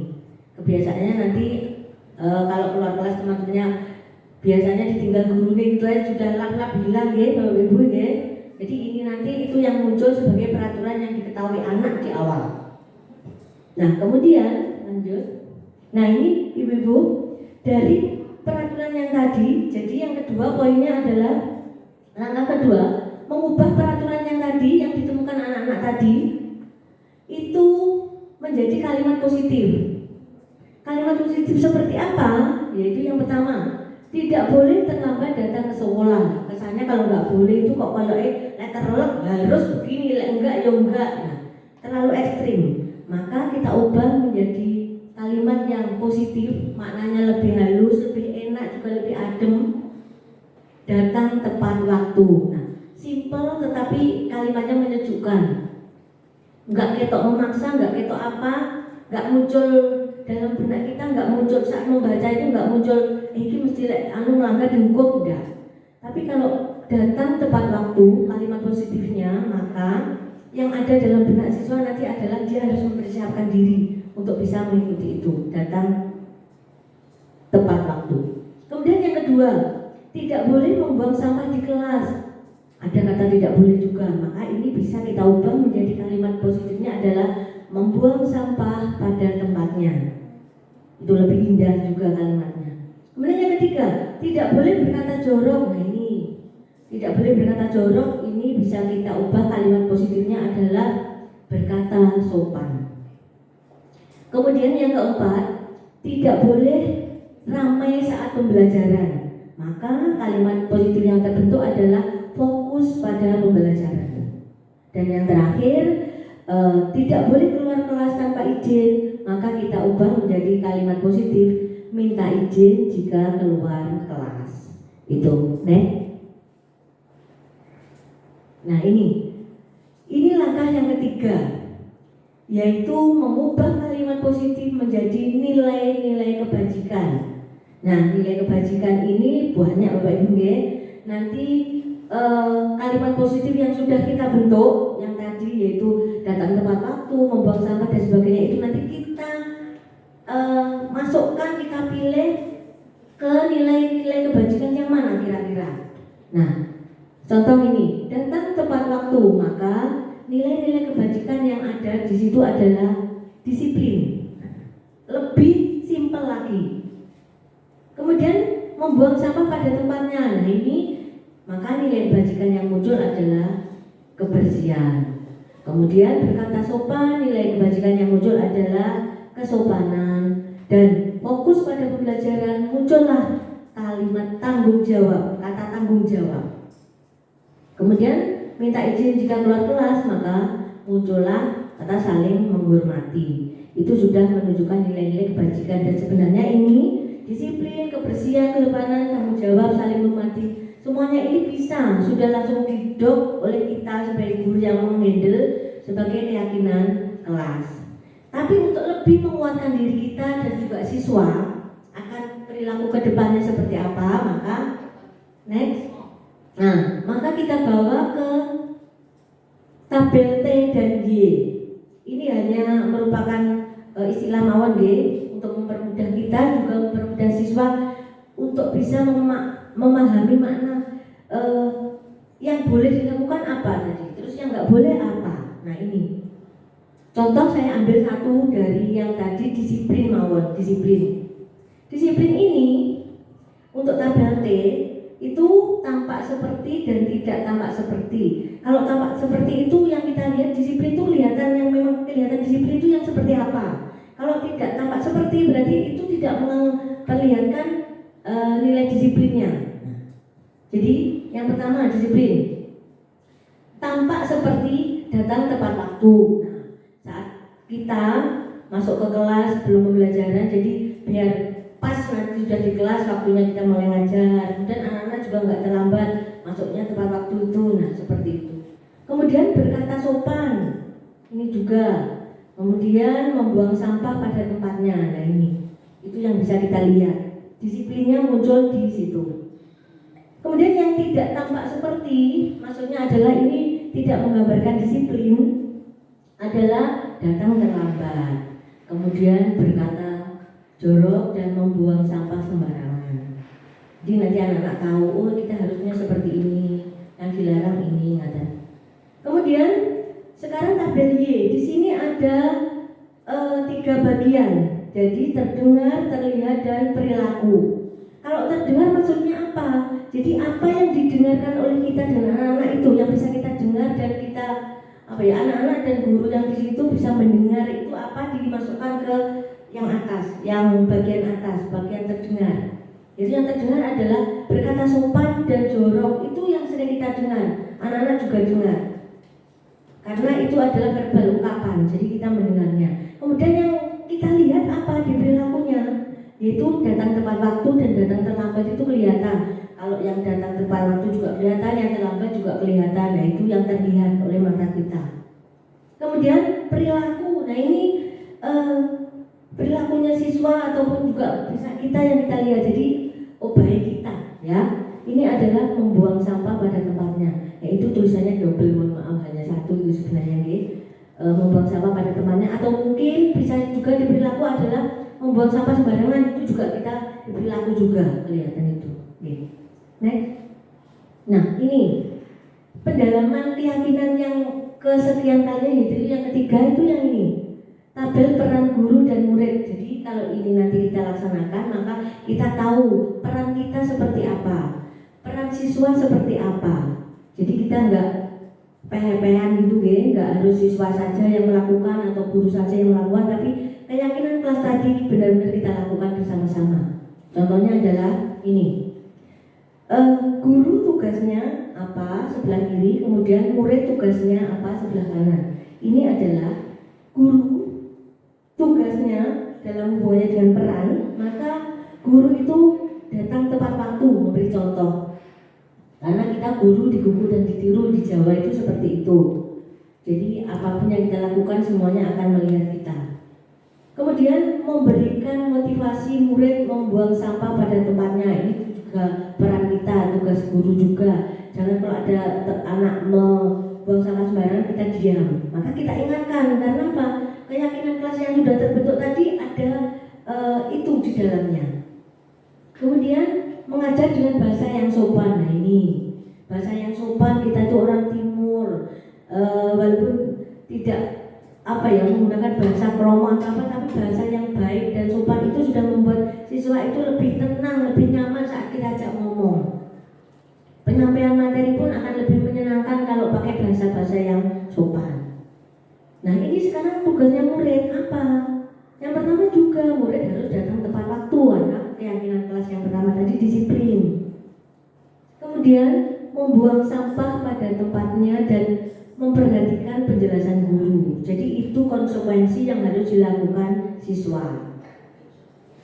kebiasaannya nanti kalau keluar kelas teman-temannya biasanya ditinggal gurunya gitu aja sudah lap-lap hilang ya Bapak Ibu ya. Jadi ini nanti itu yang muncul sebagai peraturan yang diketahui anak di awal. Nah kemudian lanjut. Nah ini Ibu-Ibu dari peraturan yang tadi, jadi yang kedua poinnya adalah langkah kedua mengubah peraturan yang tadi yang ditemukan anak-anak tadi itu menjadi kalimat positif. Kalimat positif seperti apa? Yaitu yang pertama, tidak boleh terlambat datang ke sekolah. Kesannya kalau nggak boleh itu kok kalau letter lek harus begini, lek enggak ya enggak. Nah, terlalu ekstrim. Maka kita ubah menjadi kalimat yang positif, maknanya lebih halus, lebih enak, juga lebih adem. Datang tepat waktu. Nah, simple tetapi kalimatnya menyejukkan. Enggak ketok memaksa, enggak ketok apa, enggak muncul dalam benak kita, enggak muncul saat membaca itu enggak muncul ini mesti melanggar dihukum, enggak. Tapi kalau datang tepat waktu kalimat positifnya, maka yang ada dalam benak siswa nanti adalah dia harus mempersiapkan diri untuk bisa mengikuti itu, datang tepat waktu. Kemudian yang kedua, tidak boleh membuang sampah di kelas. Ada kata tidak boleh juga, maka ini bisa kita ubah menjadi kalimat positifnya adalah membuang sampah pada tempatnya. Itu lebih indah juga kalimatnya. Kemudian yang ketiga, tidak boleh berkata jorok. Nah ini, tidak boleh berkata jorok, ini bisa kita ubah kalimat positifnya adalah berkata sopan. Kemudian yang keempat, tidak boleh ramai saat pembelajaran. Maka kalimat positif yang terbentuk adalah fokus pada pembelajaran. Dan yang terakhir, tidak boleh keluar kelas tanpa izin. Maka kita ubah menjadi kalimat positif, minta izin jika keluar kelas. Itu, Nah ini langkah yang ketiga, yaitu mengubah kalimat positif menjadi nilai-nilai kebajikan. Nah, nilai kebajikan ini banyak Bapak Ibu ya. Nanti kalimat positif yang sudah kita bentuk, yang tadi yaitu datang tepat waktu, membuang sampah dan sebagainya, itu nanti kita masukkan, kita pilih ke nilai-nilai kebajikan yang mana kira-kira. Nah, contoh ini, datang tepat waktu, maka nilai-nilai kebajikan yang ada di situ adalah disiplin. Lebih simpel lagi. Kemudian membuang sampah pada tempatnya. Nah ini, maka nilai kebajikan yang muncul adalah kebersihan. Kemudian berkata sopan, nilai kebajikan yang muncul adalah kesopanan. Dan fokus pada pembelajaran, muncullah kalimat tanggung jawab, kata tanggung jawab. Kemudian minta izin jika keluar kelas, maka muncullah kata saling menghormati. Itu sudah menunjukkan nilai-nilai kebajikan. Dan sebenarnya ini disiplin, kebersihan, kesopanan, tanggung jawab, saling menghormati, semuanya ini bisa sudah langsung didok oleh kita sebagai guru yang menghandle sebagai keyakinan kelas. Tapi untuk lebih menguatkan diri kita dan juga siswa akan perilaku kedepannya seperti apa, maka next. Nah, maka kita bawa ke tabel T dan Y. Ini hanya merupakan istilah mawon untuk mempermudah kita, juga mempermudah siswa untuk bisa memahami makna yang boleh dilakukan apa tadi, terus yang nggak boleh apa. Nah ini contoh saya ambil satu dari yang tadi disiplin mawon. Disiplin ini untuk tabel T itu tampak seperti dan tidak tampak seperti. Kalau tampak seperti itu yang kita lihat disiplin itu kelihatan, yang memang kelihatan disiplin itu yang seperti apa. Kalau tidak tampak seperti berarti itu tidak memperlihatkan nilai disiplinnya. Jadi yang pertama disiplin. Tampak seperti datang tepat waktu. Nah, saat kita masuk ke kelas belum pembelajaran, jadi biar pas nanti sudah di kelas waktunya kita mulai ngajar, dan anak-anak juga nggak terlambat masuknya tepat waktu itu. Nah seperti itu. Kemudian berkata sopan, ini juga. Kemudian membuang sampah pada tempatnya. Nah ini itu yang bisa kita lihat, disiplinnya muncul di situ. Kemudian yang tidak tampak seperti, maksudnya adalah ini tidak menggambarkan disiplin, adalah datang terlambat, kemudian berkata jorok dan membuang sampah sembarangan. Jadi nanti anak-anak tahu, oh kita harusnya seperti ini, yang dilarang ini, kata. Kemudian sekarang tabel Y, di sini ada 3 bagian. Jadi terdengar, terlihat, dan perilaku. Kalau terdengar maksudnya apa? Jadi apa yang didengarkan oleh kita dan anak-anak itu yang bisa kita dengar dan kita anak-anak dan guru yang di situ bisa mendengar itu apa dimasukkan ke yang atas, yang bagian atas, bagian terdengar. Jadi yang terdengar adalah berkata sopan dan jorok, itu yang sering kita dengar. Anak-anak juga dengar. Karena itu adalah verbal ungkapan, jadi kita mendengarnya. Kemudian yang kita lihat apa di perilakunya, yaitu datang tepat waktu dan datang terlambat itu kelihatan. Kalau yang datang tepat waktu juga kelihatan, yang terlambat juga kelihatan. Nah itu yang terlihat oleh mata kita. Kemudian perilaku, nah ini perilakunya siswa ataupun juga bisa kita yang kita lihat. Jadi baik kita, ya. Ini adalah membuang sampah pada tempatnya. Yaitu tulisannya double, mohon maaf hanya satu itu sebenarnya, membuang sampah pada tempatnya. Atau mungkin bisa juga di perilaku adalah membuang sampah sembarangan, itu juga kita di perilaku juga kelihatan itu. Next. Nah ini pendalaman keyakinan yang kesekian kali, yaitu yang ketiga itu yang ini, tabel peran guru dan murid. Jadi kalau ini nanti kita laksanakan, maka kita tahu peran kita seperti apa, peran siswa seperti apa. Jadi kita nggak pehe-pehan gitu, nggak harus siswa saja yang melakukan atau guru saja yang melakukan, tapi keyakinan kelas tadi benar-benar kita lakukan bersama-sama. Contohnya adalah ini. Guru tugasnya apa sebelah kiri, kemudian murid tugasnya apa sebelah kanan. Ini adalah guru tugasnya dalam hubungannya dengan peran, maka guru itu datang tepat waktu memberi contoh. Karena kita guru digugu dan ditiru di Jawa itu seperti itu. Jadi apapun yang kita lakukan semuanya akan melihat kita. Kemudian memberikan motivasi murid membuang sampah pada tempatnya. Ini juga peran kita, tugas guru juga. Jangan kalau ada anak membuang sampah sembarangan kita diam. Maka kita ingatkan, karena apa? Keyakinan kelas yang sudah terbentuk tadi ada itu di dalamnya. Kemudian mengajar dengan bahasa yang sopan. Nah ini bahasa yang sopan, kita itu orang timur, walaupun tidak menggunakan bahasa kromo atau apa, tapi bahasa yang baik dan sopan itu sudah membuat siswa itu lebih tenang, lebih nyaman saat kita ajak ngomong. Penyampaian materi pun akan lebih menyenangkan kalau pakai bahasa-bahasa yang sopan. Nah ini sekarang tugasnya murid apa? Yang pertama juga murid harus datang tepat waktu. Keyakinan kelas yang pertama tadi disiplin. Kemudian membuang sampah pada tempatnya dan memperhatikan penjelasan guru. Jadi itu konsekuensi yang harus dilakukan siswa.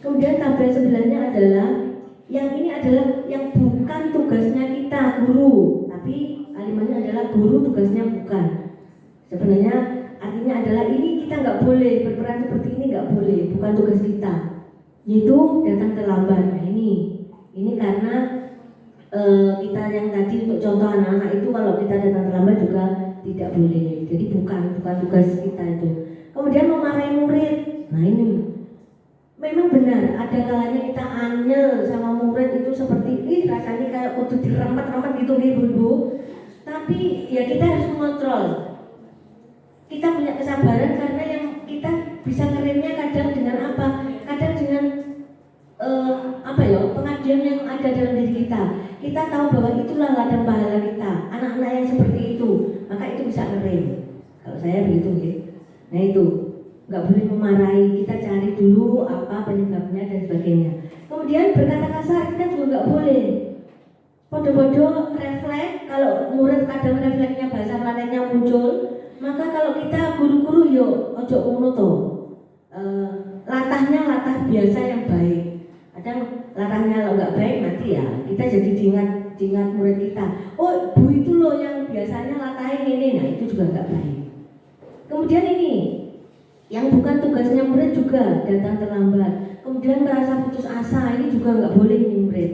Kemudian tabel sebelahnya adalah yang ini adalah yang bukan tugasnya kita guru, tapi kalimatnya adalah guru tugasnya bukan. Sebenarnya artinya adalah ini kita nggak boleh berperan seperti ini, nggak boleh, bukan tugas kita. Yaitu datang terlambat. Nah ini karena kita yang tadi untuk contoh anak-anak itu kalau kita datang terlambat juga tidak boleh. Jadi bukan tugas kita itu. Kemudian memarahi murid. Nah ini memang benar ada kalanya kita anyel sama murid itu seperti rasanya kayak kudu diremet-remet gitu Bu. Tapi ya kita harus mengontrol. Kita punya kesabaran karena yang kita bisa ngerimnya kadang dengan apa? Kadang dengan pengajian yang ada kita tahu bahwa itulah ladang pahala kita. Anak-anak yang seperti itu, maka itu bisa ngerem. Kalau saya begitu ya. Nah itu, nggak boleh memarahi, kita cari dulu apa penyebabnya dan sebagainya. Kemudian berkata kasar kita juga nggak boleh. Podo-podo refleks, kalau murid kadang refleksnya bahasa planetnya muncul, maka kalau kita guru-guru yo ojo ngono to. Latahnya latah biasa yang baik. Kadang latahnya kalau nggak baik nanti ya kita jadi diingat murid kita. Oh bu itu loh yang biasanya latahin ini, nah itu juga nggak baik. Kemudian ini yang bukan tugasnya murid juga datang terlambat. Kemudian merasa putus asa, ini juga nggak boleh nih murid.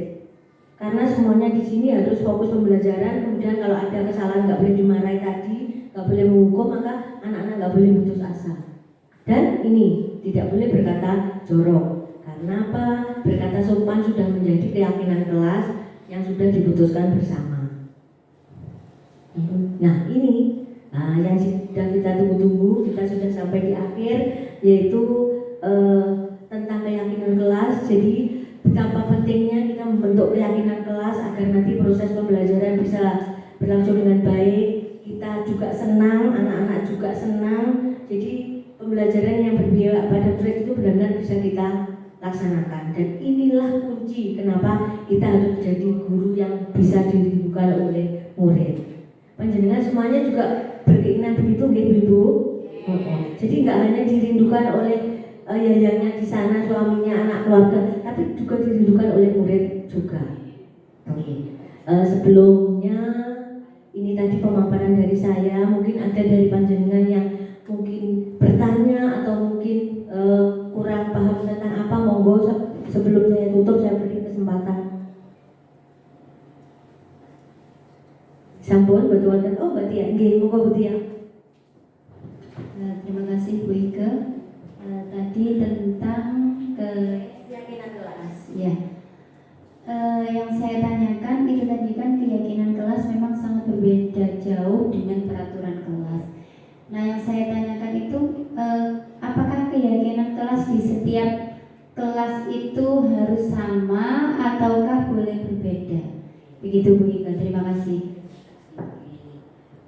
Karena semuanya di sini harus fokus pembelajaran. Kemudian kalau ada kesalahan nggak boleh dimarahi tadi, nggak boleh menghukum, maka anak-anak nggak boleh putus asa. Dan ini tidak boleh berkata jorok. Karena apa? Berkata sopan sudah menjadi keyakinan kelas yang sudah diputuskan bersama. Nah ini yang sudah kita tunggu-tunggu, kita sudah sampai di akhir, yaitu tentang keyakinan kelas. Jadi betapa pentingnya kita membentuk keyakinan kelas agar nanti proses pembelajaran bisa berlangsung dengan baik. Kita juga senang, anak-anak juga senang. Jadi pembelajaran yang berpihak pada murid itu benar-benar bisa kita laksanakan. Dan inilah kunci kenapa kita harus jadi guru yang bisa dirindukan oleh murid. Panjenengan semuanya juga berkeinginan begitu, Ibu. Jadi nggak hanya dirindukan oleh yayangnya di sana, suaminya, anak keluarga, tapi juga dirindukan oleh murid juga. Sebelumnya ini tadi pemaparan dari saya, mungkin ada dari panjenengan yang mungkin bertanya atau mungkin kurang paham tentang apa, monggo sebelum saya tutup saya beri kesempatan. Sampun betul wonten. Oh berarti ya, nggih monggo Bu Tia. Terima kasih Bu Ike. Tadi tentang keyakinan kelas. Ya. Yang saya tanyakan itu tadi kan keyakinan kelas memang sangat berbeda jauh dengan peraturan kelas. Nah yang saya tanyakan itu apakah keyakinan kelas di setiap kelas itu harus sama ataukah boleh berbeda? Begitu Bu Ike. Terima kasih.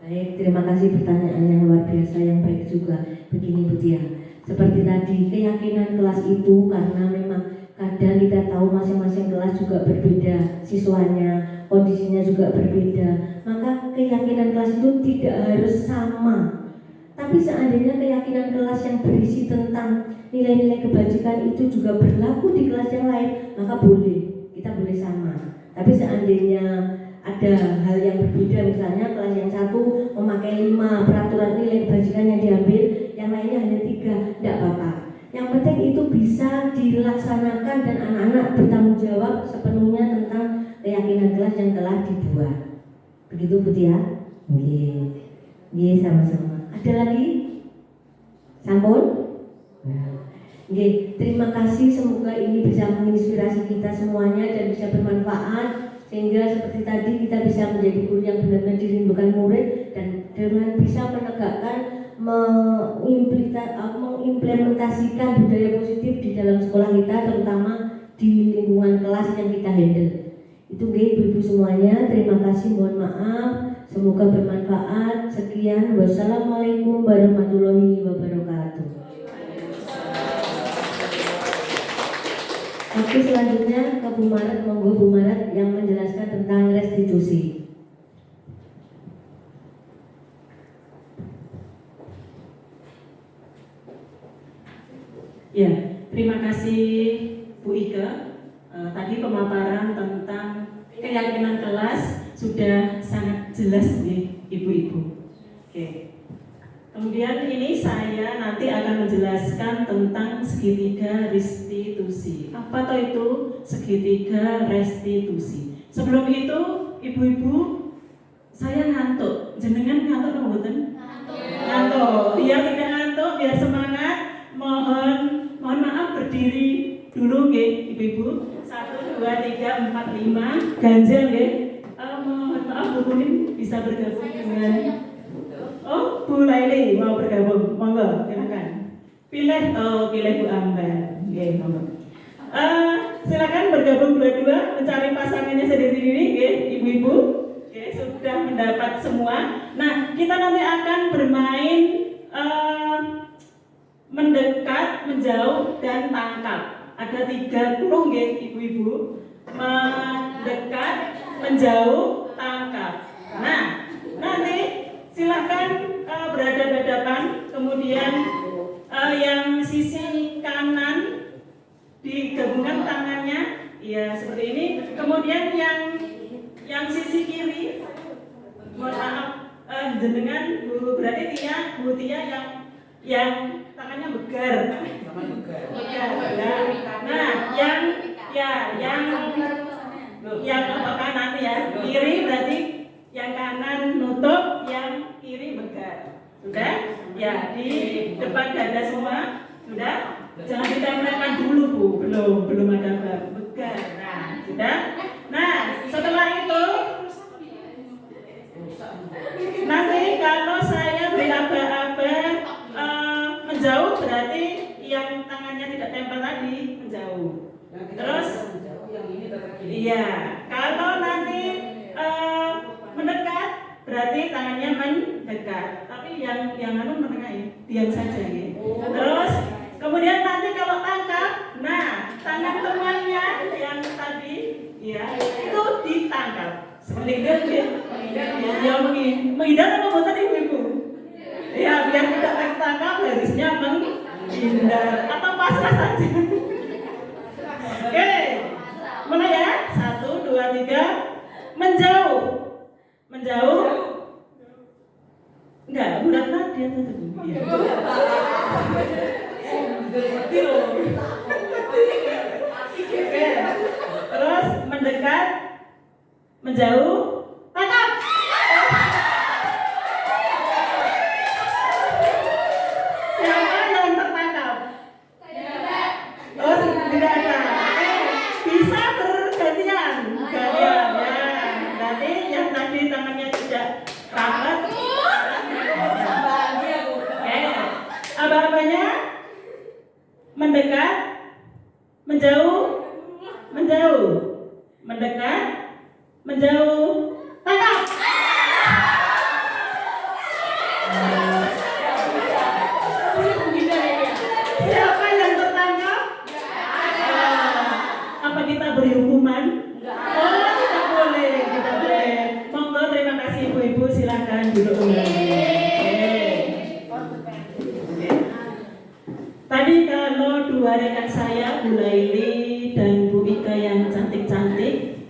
Baik, terima kasih pertanyaan yang luar biasa yang baik juga. Begini Bu Tia, seperti tadi keyakinan kelas itu karena memang kadang kita tahu masing-masing kelas juga berbeda siswanya, kondisinya juga berbeda, maka keyakinan kelas itu tidak harus sama. Tapi seandainya keyakinan kelas yang berisi tentang nilai-nilai kebajikan itu juga berlaku di kelas yang lain, maka boleh, kita boleh sama. Tapi seandainya ada hal yang berbeda, misalnya kelas yang satu memakai 5 peraturan nilai kebajikan yang diambil, yang lainnya hanya 3, tidak apa-apa. Yang penting itu bisa dilaksanakan dan anak-anak bertanggung jawab sepenuhnya tentang keyakinan kelas yang telah dibuat. Begitu Bu Tia? Nggih, sama-sama. Ada lagi? Sampun? Nggih, terima kasih, semoga ini bisa menginspirasi kita semuanya dan bisa bermanfaat. Sehingga seperti tadi kita bisa menjadi guru yang benar-benar dirindukan murid dan dengan bisa menegakkan, mengimplementasikan budaya positif di dalam sekolah kita, terutama di lingkungan kelas yang kita handle. Itu Ibu-ibu semuanya, terima kasih, mohon maaf, semoga bermanfaat. Sekian, wassalamualaikum warahmatullahi wabarakatuh. Oke, selanjutnya ke Bu Maret, monggo Bu Maret yang menjelaskan tentang restitusi. Ya, terima kasih Bu Ike. Tadi pemaparan tentang keyakinan kelas sudah sangat jelas nih Ibu-ibu. Oke. Kemudian ini saya nanti akan menjelaskan tentang segitiga restitusi. Apa toh itu segitiga restitusi? Sebelum itu, Ibu-ibu, saya ngantuk. Jenengan ngantuk apa mboten? Ngantuk. Iya, tidak ngantuk, biar semangat. Mohon maaf berdiri dulu nggih, Ibu-ibu. 1 2 3 4 5 ganjel nggih. Mohon maaf Bu Kuning bisa bergabung dengan Oh, Bu Laili mau bergabung, monggo silakan. Pilih Bu Ambar, nggih monggo. Silakan bergabung dua-dua mencari pasangannya sendiri-sendiri, ibu-ibu. Sudah mendapat semua. Nah, kita nanti akan bermain mendekat, menjauh, dan tangkap. Ada 30 ibu-ibu. Mendekat, menjauh, tangkap. Nah, nanti silakan berhadapan-hadapan. Kemudian yang sisi kanan digabungkan tangannya, ya seperti ini. Kemudian yang sisi kiri, mohon maaf, jenengan berarti Bu Tia yang tangannya begar. Ya. Nah, yang kanan ya, kiri berarti yang kanan nutup, yang kiri begar. Sudah? Ya, di depan dada semua. Sudah? Jangan ditempelkan dulu Bu, belum ada begar. Nah, sudah? Nah, setelah itu nanti kalau saya beri aba-aba menjauh, berarti yang tangannya tidak tempel tadi menjauh. Terus, iya, kalau nanti mendekat, berarti tangannya mendekat. Tapi yang menengahi, diam saja ya. Terus, kemudian nanti kalau tangkap, nah tangan temannya yang tadi, ya itu ditangkap. Seperti itu ya. Ya menghindar apa buatan ibu-ibu? Ya biar tidak tertangkap harusnya menghindar atau pasrah saja. Oke, mulai ya. 1, 2, 3, menjauh. Menjauh. Enggak, bulat dia tetap. Oke. Terus mendekat, menjauh, tangkap. Siapa yang tertangkap? Oh, tidak ada. Bisa bergantian. Gantian ya. Berarti yang tadi tangannya tidak rapat. Apa-apanya? Mendekat, menjauh, menjauh, mendekat, menjauh, tangkap. Siapa yang tertangkap? Apa kita beri hukuman? Oh, tidak boleh, tidak boleh. Monggo, terima kasih ibu-ibu, silakan duduk kembali. Tadi kalau dua rekan saya, Bu Laili dan Bu Ika yang cantik-cantik,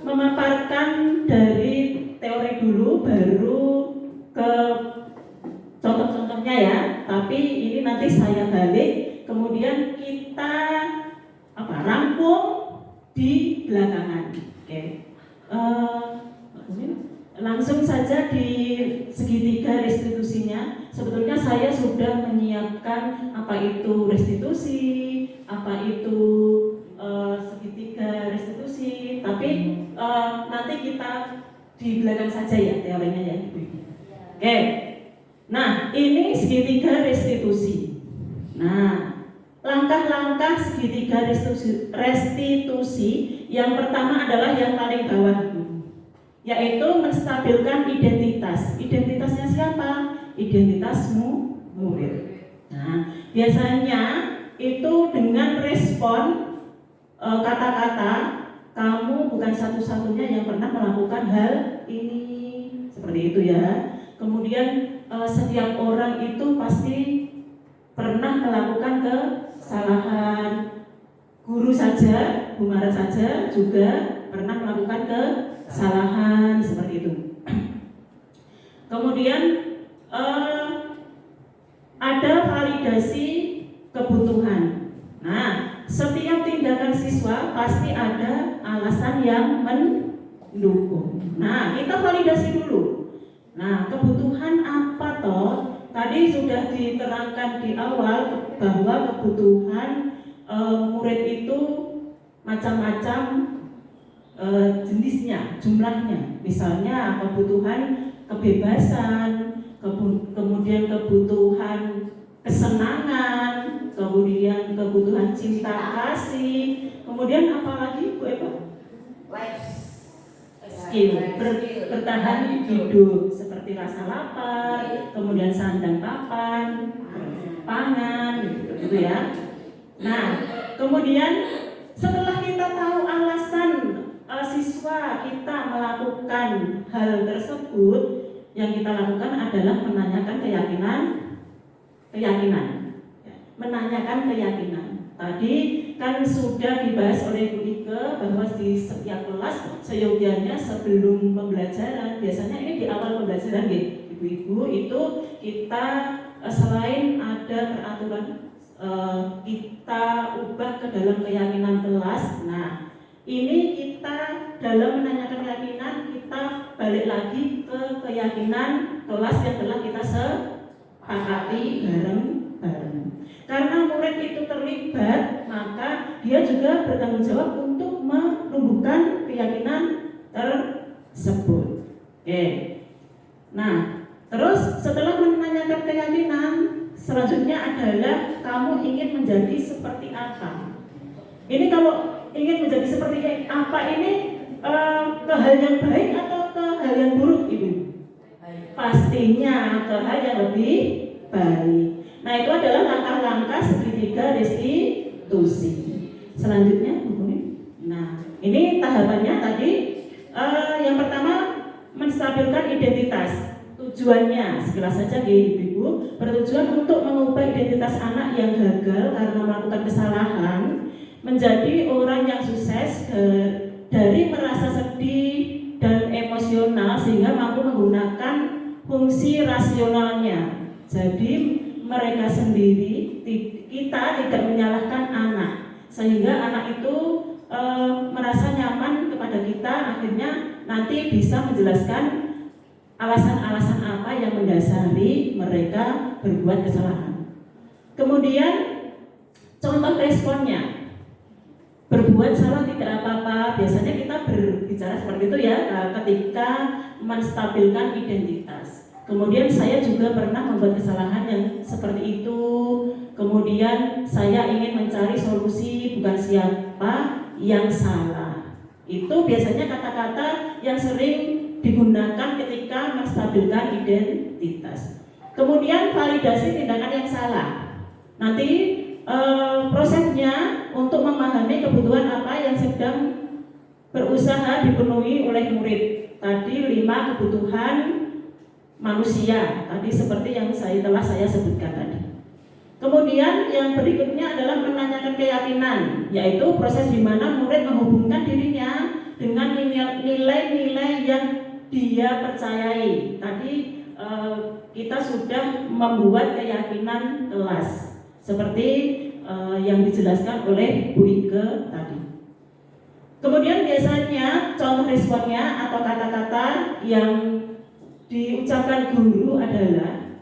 memaparkan dari teori dulu, baru ke contoh-contohnya ya. Tapi ini nanti saya balik, kemudian kita rangkum di belakangan. Langsung saja di segitiga restitusinya. Sebetulnya saya sudah menyiapkan apa itu restitusi, apa itu segitiga restitusi. Tapi nanti kita di belakang saja ya teorinya ya Ibu. Oke. Nah, ini segitiga restitusi. Nah, langkah-langkah segitiga restitusi yang pertama adalah yang paling bawah, yaitu menstabilkan identitas. Identitasnya siapa? Identitasmu murid. Nah, biasanya itu dengan respon kata-kata, kamu bukan satu-satunya yang pernah melakukan hal ini, seperti itu ya. Kemudian setiap orang itu pasti pernah melakukan kesalahan. Guru saja, Bu Maret saja juga pernah melakukan kesalahan seperti itu. Kemudian ada validasi kebutuhan. Nah, setiap tindakan siswa pasti ada alasan yang mendukung. Nah, kita validasi dulu. Nah, kebutuhan apa toh? Tadi sudah diterangkan di awal bahwa kebutuhan murid itu macam-macam jenisnya, jumlahnya. Misalnya kebutuhan kebebasan, kemudian kebutuhan kesenangan, kemudian kebutuhan cinta cinta kasih, kemudian apalagi Bu Eva? Skill, bertahan hidup seperti rasa lapar, kemudian sandang papan, pangan, gitu ya. Nah, kemudian setelah kita tahu alasan siswa kita melakukan hal tersebut, yang kita lakukan adalah menanyakan keyakinan, menanyakan keyakinan. Tadi kan sudah dibahas oleh Bu Ike bahwa di setiap kelas seyogianya sebelum pembelajaran, biasanya ini di awal pembelajaran gitu, ibu-ibu itu kita selain ada peraturan kita ubah ke dalam keyakinan kelas. Nah, ini kita dalam menanyakan keyakinan kita balik lagi ke keyakinan kelas yang telah kita sepakati bareng-bareng. Karena murid itu terlibat, maka dia juga bertanggung jawab untuk menumbuhkan keyakinan tersebut. Oke. Nah, terus setelah menanyakan keyakinan, selanjutnya adalah kamu ingin menjadi seperti apa. Ini kalau ingin menjadi seperti apa ini ke hal yang baik atau ke hal yang buruk, Ibu? Pastinya ke hal yang lebih baik. Nah, itu adalah langkah-langkah segitiga restitusi. Selanjutnya, Bu. Nah, ini tahapannya tadi. Yang pertama, menstabilkan identitas. Tujuannya, sekilas saja Ibu, bertujuan untuk mengubah identitas anak yang gagal karena melakukan kesalahan menjadi orang yang sukses dari merasa sedih dan emosional sehingga mampu menggunakan fungsi rasionalnya. Jadi mereka sendiri, kita tidak menyalahkan anak, sehingga anak itu merasa nyaman kepada kita, akhirnya nanti bisa menjelaskan alasan-alasan apa yang mendasari mereka berbuat kesalahan. Kemudian contoh responnya, berbuat salah tidak apa-apa. Biasanya kita berbicara seperti itu ya ketika menstabilkan identitas. Kemudian saya juga pernah membuat kesalahan yang seperti itu. Kemudian saya ingin mencari solusi, bukan siapa yang salah. Itu biasanya kata-kata yang sering digunakan ketika menstabilkan identitas. Kemudian validasi tindakan yang salah. Nanti prosesnya untuk memahami kebutuhan apa yang sedang berusaha dipenuhi oleh murid. Tadi 5 kebutuhan manusia, tadi seperti yang telah saya sebutkan tadi. Kemudian yang berikutnya adalah menanyakan keyakinan, yaitu proses di mana murid menghubungkan dirinya dengan nilai-nilai yang dia percayai. Tadi kita sudah membuat keyakinan kelas seperti yang dijelaskan oleh Bu Ike tadi. Kemudian biasanya contoh responnya atau kata-kata yang diucapkan guru adalah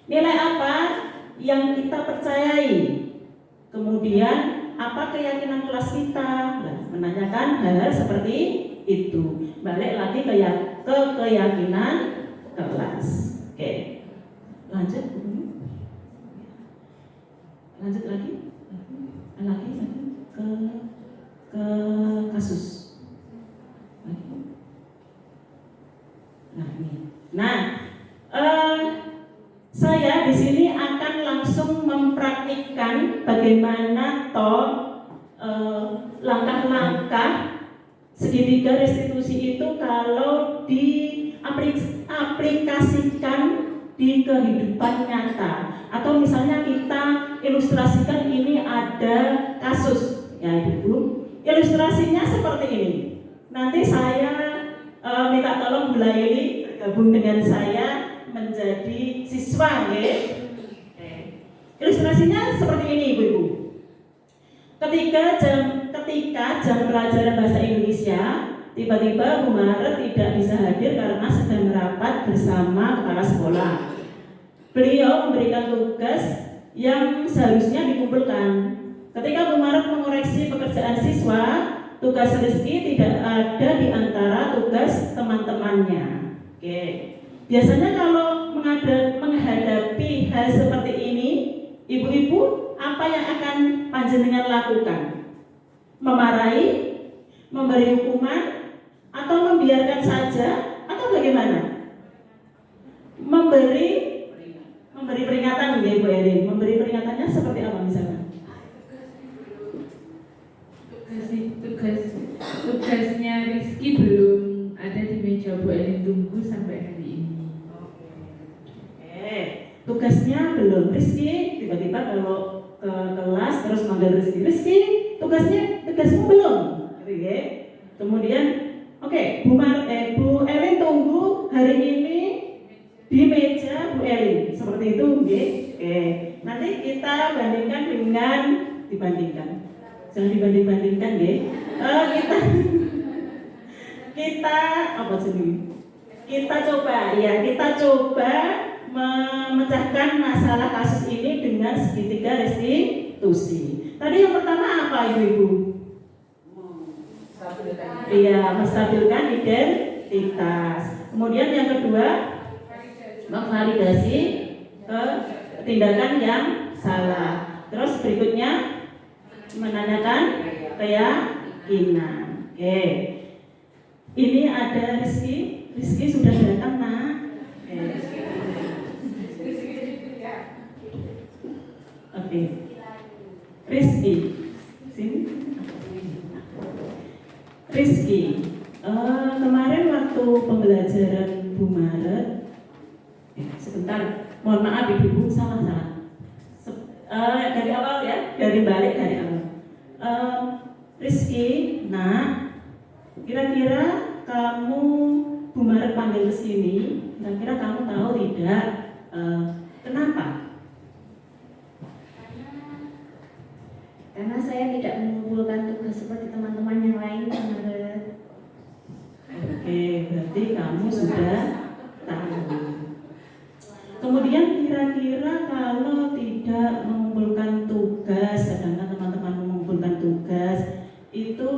nilai apa yang kita percayai, kemudian apa keyakinan kelas kita. Nah, menanyakan hal-hal seperti itu, balik lagi ke keyakinan kelas. Oke, lanjut lagi ke kasus. Saya di sini akan langsung mempraktikkan bagaimana langkah-langkah segitiga restitusi itu kalau diaplikasikan di kehidupan nyata. Atau misalnya kita ilustrasikan ini ada kasus, ya Ibu. Ilustrasinya seperti ini. Nanti saya minta tolong Bu Laili bergabung dengan saya menjadi siswa, ya. Ilustrasinya seperti ini, Ibu-ibu. Ketika jam pelajaran bahasa Indonesia, tiba-tiba Bu Maret tidak bisa hadir karena sedang merapat bersama kepala sekolah. Beliau memberikan tugas yang seharusnya dikumpulkan. Ketika Bu Maret mengoreksi pekerjaan siswa, tugas Rizky tidak ada di antara tugas teman-temannya. Oke. Biasanya kalau menghadapi hal seperti ini, ibu-ibu apa yang akan panjenengan lakukan? Memarahi, memberi hukuman, atau membiarkan saja, atau bagaimana? Memberi peringatan, ya Bu Erin. Memberi peringatannya seperti apa misalnya? Tugasnya Rizky belum ada di meja Bu Elin tunggu sampai hari ini. Oke, tugasnya belum. Rizky tiba-tiba kalau ke kelas terus manggil Rizky, tugasmu belum, gitu ya. Kemudian, oke, Bu Elin tunggu hari ini di meja Bu Elin, seperti itu, oke. Nanti kita dibandingkan, jangan dibanding-bandingkan, ya. Kita apa sih? Kita coba memecahkan masalah kasus ini dengan segitiga restitusi. Tadi yang pertama apa Ibu-ibu? Iya, menstabilkan identitas. Kemudian yang kedua, memvalidasi tindakan yang salah. Terus berikutnya menanyakan keyakinan. Oke. Ini ada Rizky sudah datang, Nak. Oke. Rizky, sini. Rizky, kemarin waktu pembelajaran Bu Maret, sebentar, mohon maaf Ibu, salah. Dari awal ya, dari awal. Rizky, Nak, kira-kira kamu Bu Maret panggil ke sini, kira-kira kamu tahu tidak kenapa? Karena saya tidak mengumpulkan tugas seperti teman-teman yang lain, Maret. Oke, berarti kamu sudah tahu. Kemudian kira-kira kalau tidak mengumpulkan tugas, sedangkan teman-teman mengumpulkan tugas, itu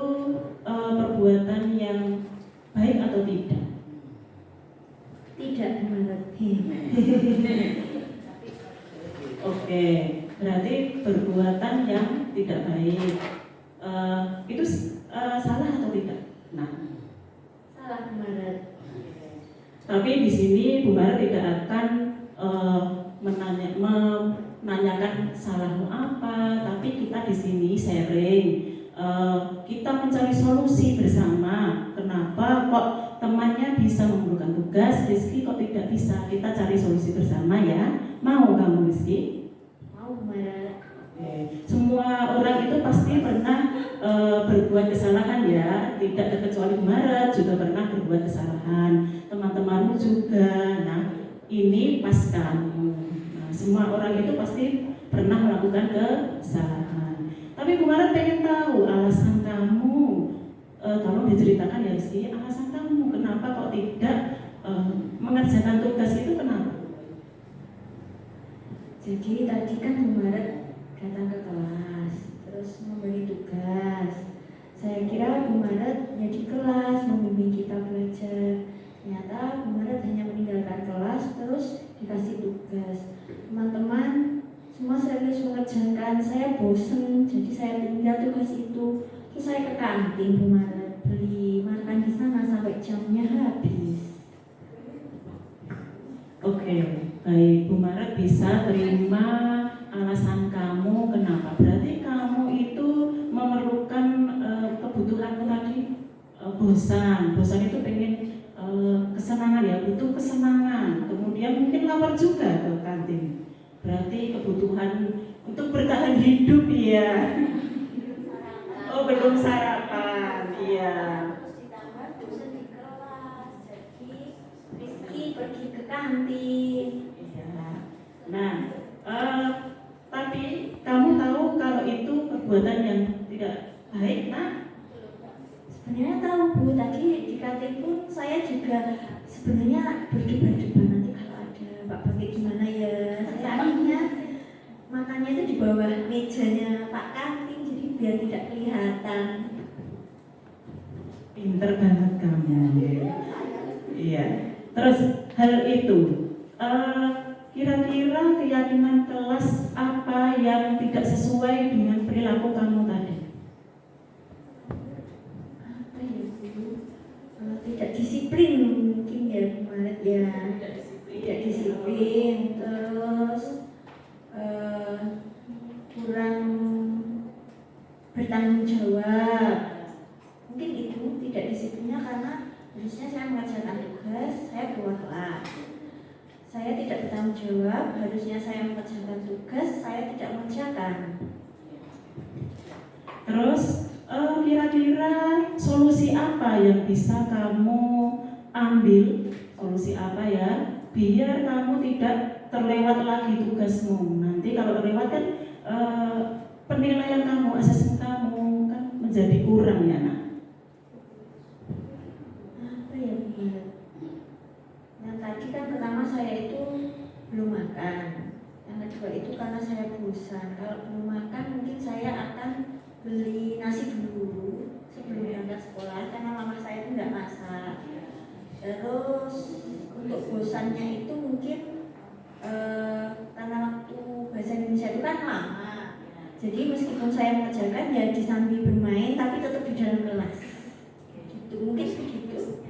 perbuatan yang baik atau tidak? Tidak, Maret. Oke, berarti perbuatan yang tidak baik. Itu salah atau tidak? Nah, Salah, Maret. tapi di sini Bu Maret tidak akan menanyakan salahmu apa, tapi kita di sini sharing. Kita mencari solusi bersama. Kenapa kok temannya bisa mengumpulkan tugas, Rizky kok tidak bisa? Kita cari solusi bersama ya. Mau kamu Rizky? Mau, Maret. Semua orang itu pasti pernah berbuat kesalahan ya. Tidak terkecuali Maret juga pernah berbuat kesalahan. Teman-temanmu juga. Nah, ini pas kamu. Nah, semua orang itu pasti pernah melakukan kesalahan. Tapi Bu Maret pengen tahu alasan kamu. Tolong diceritakan ya Rizky, alasan kamu kenapa kok tidak mengerjakan tugas itu, kenapa? Jadi tadi kan Bu Maret datang ke kelas, terus memberi tugas. Saya kira Bu Maret di kelas membimbing kita belajar. Ternyata Bu Maret hanya meninggalkan kelas terus dikasih tugas. Teman-teman semua serius mengerjakan, saya bosen, jadi saya tinggal tugas itu. Terus saya ke kantin Bu Maret beli makan di sana sampai jamnya habis. Oke, baik, Bu Maret bisa terima alasan kamu kenapa. Berarti kamu itu memerlukan kebutuhan tadi, bosan itu pengen kesenangan ya, butuh kesenangan. Kemudian mungkin lapar juga ke kantin. Berarti kebutuhan untuk bertahan hidup ya. Oh, belum sarapan, iya. Terus ditambah bosan di kelas, jadi Rizky pergi ke kantin. Iya. Nah, tapi kamu tahu kalau itu perbuatan yang tidak baik, Nak? Sebenarnya tahu Bu, tadi di kantin pun saya juga sebenarnya berdebat-debat nanti kalau ada Pak Pakai gimana ya. Saya akhirnya makannya itu di bawah mejanya Pak Kantin, jadi biar tidak kelihatan. Pinter banget kamu. Iya. Terus hal itu, kira-kira keyakinan kelas apa yang tidak sesuai dengan perilaku perilaku kamu tadi? Apa ya Bu? Tidak disiplin mungkin ya kemarin ya. Tidak disiplin, terus kurang bertanggung jawab. Mungkin itu tidak disiplinnya karena harusnya saya mengerjakan tugas, saya keluar kelas. Saya tidak bertanggung jawab, harusnya saya mengerjakan tugas, saya tidak mengerjakan. Terus kira-kira solusi apa yang bisa kamu ambil? Solusi apa ya? Biar kamu tidak terlewat lagi tugasmu. Nanti kalau terlewat kan penilaian kamu, asesmen kamu kan menjadi kurang ya nak. Apa ya Bu? Yang tadi kan pertama saya itu belum makan. Yang kedua itu karena saya bosan. Kalau belum makan mungkin saya akan beli nasi dulu sebelum berangkat sekolah karena mama saya itu nggak masak. Terus untuk bosannya itu mungkin karena waktu bahasa Indonesia itu kan lama. Jadi meskipun saya mengerjakan ya disambi bermain tapi tetap di dalam kelas. Gitu mungkin begitu.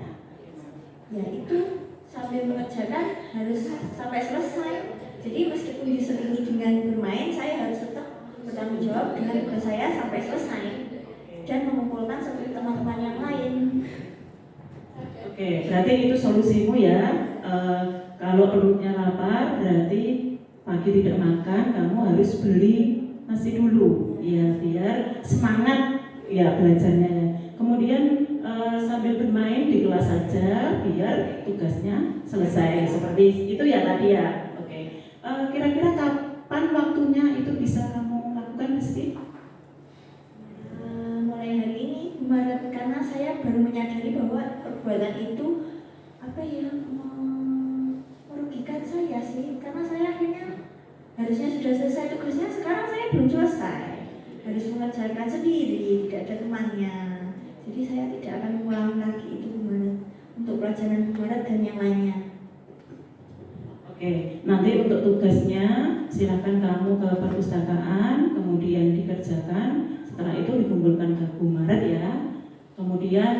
Ya itu sambil mengerjakan harus sampai selesai. Jadi meskipun diselingi dengan bermain, saya harus tetap bertanggung jawab dengan tugas saya sampai selesai dan mengumpulkan seperti teman-teman yang lain. Oke, berarti itu solusimu ya. Kalau perutnya lapar, berarti pagi tidak makan, kamu harus beli nasi dulu, ya biar semangat ya belajarnya. Kemudian sambil bermain di kelas saja, biar tugasnya selesai. Seperti itu ya tadi ya. Oke. Kira-kira kapan waktunya itu bisa kamu lakukan mesti? Mulai hari ini Maret karena saya baru menyadari bahwa perbuatan itu apa ya merugikan saya sih karena saya akhirnya harusnya sudah selesai tugasnya sekarang saya belum selesai harus mengerjakan sendiri tidak ada temannya jadi saya tidak akan mengulang lagi itu Maret untuk pelajaran Maret dan yang lainnya. Oke, nanti untuk tugasnya silakan kamu ke perpustakaan, kemudian dikerjakan. Setelah itu dikumpulkan ke Bu Maret ya. Kemudian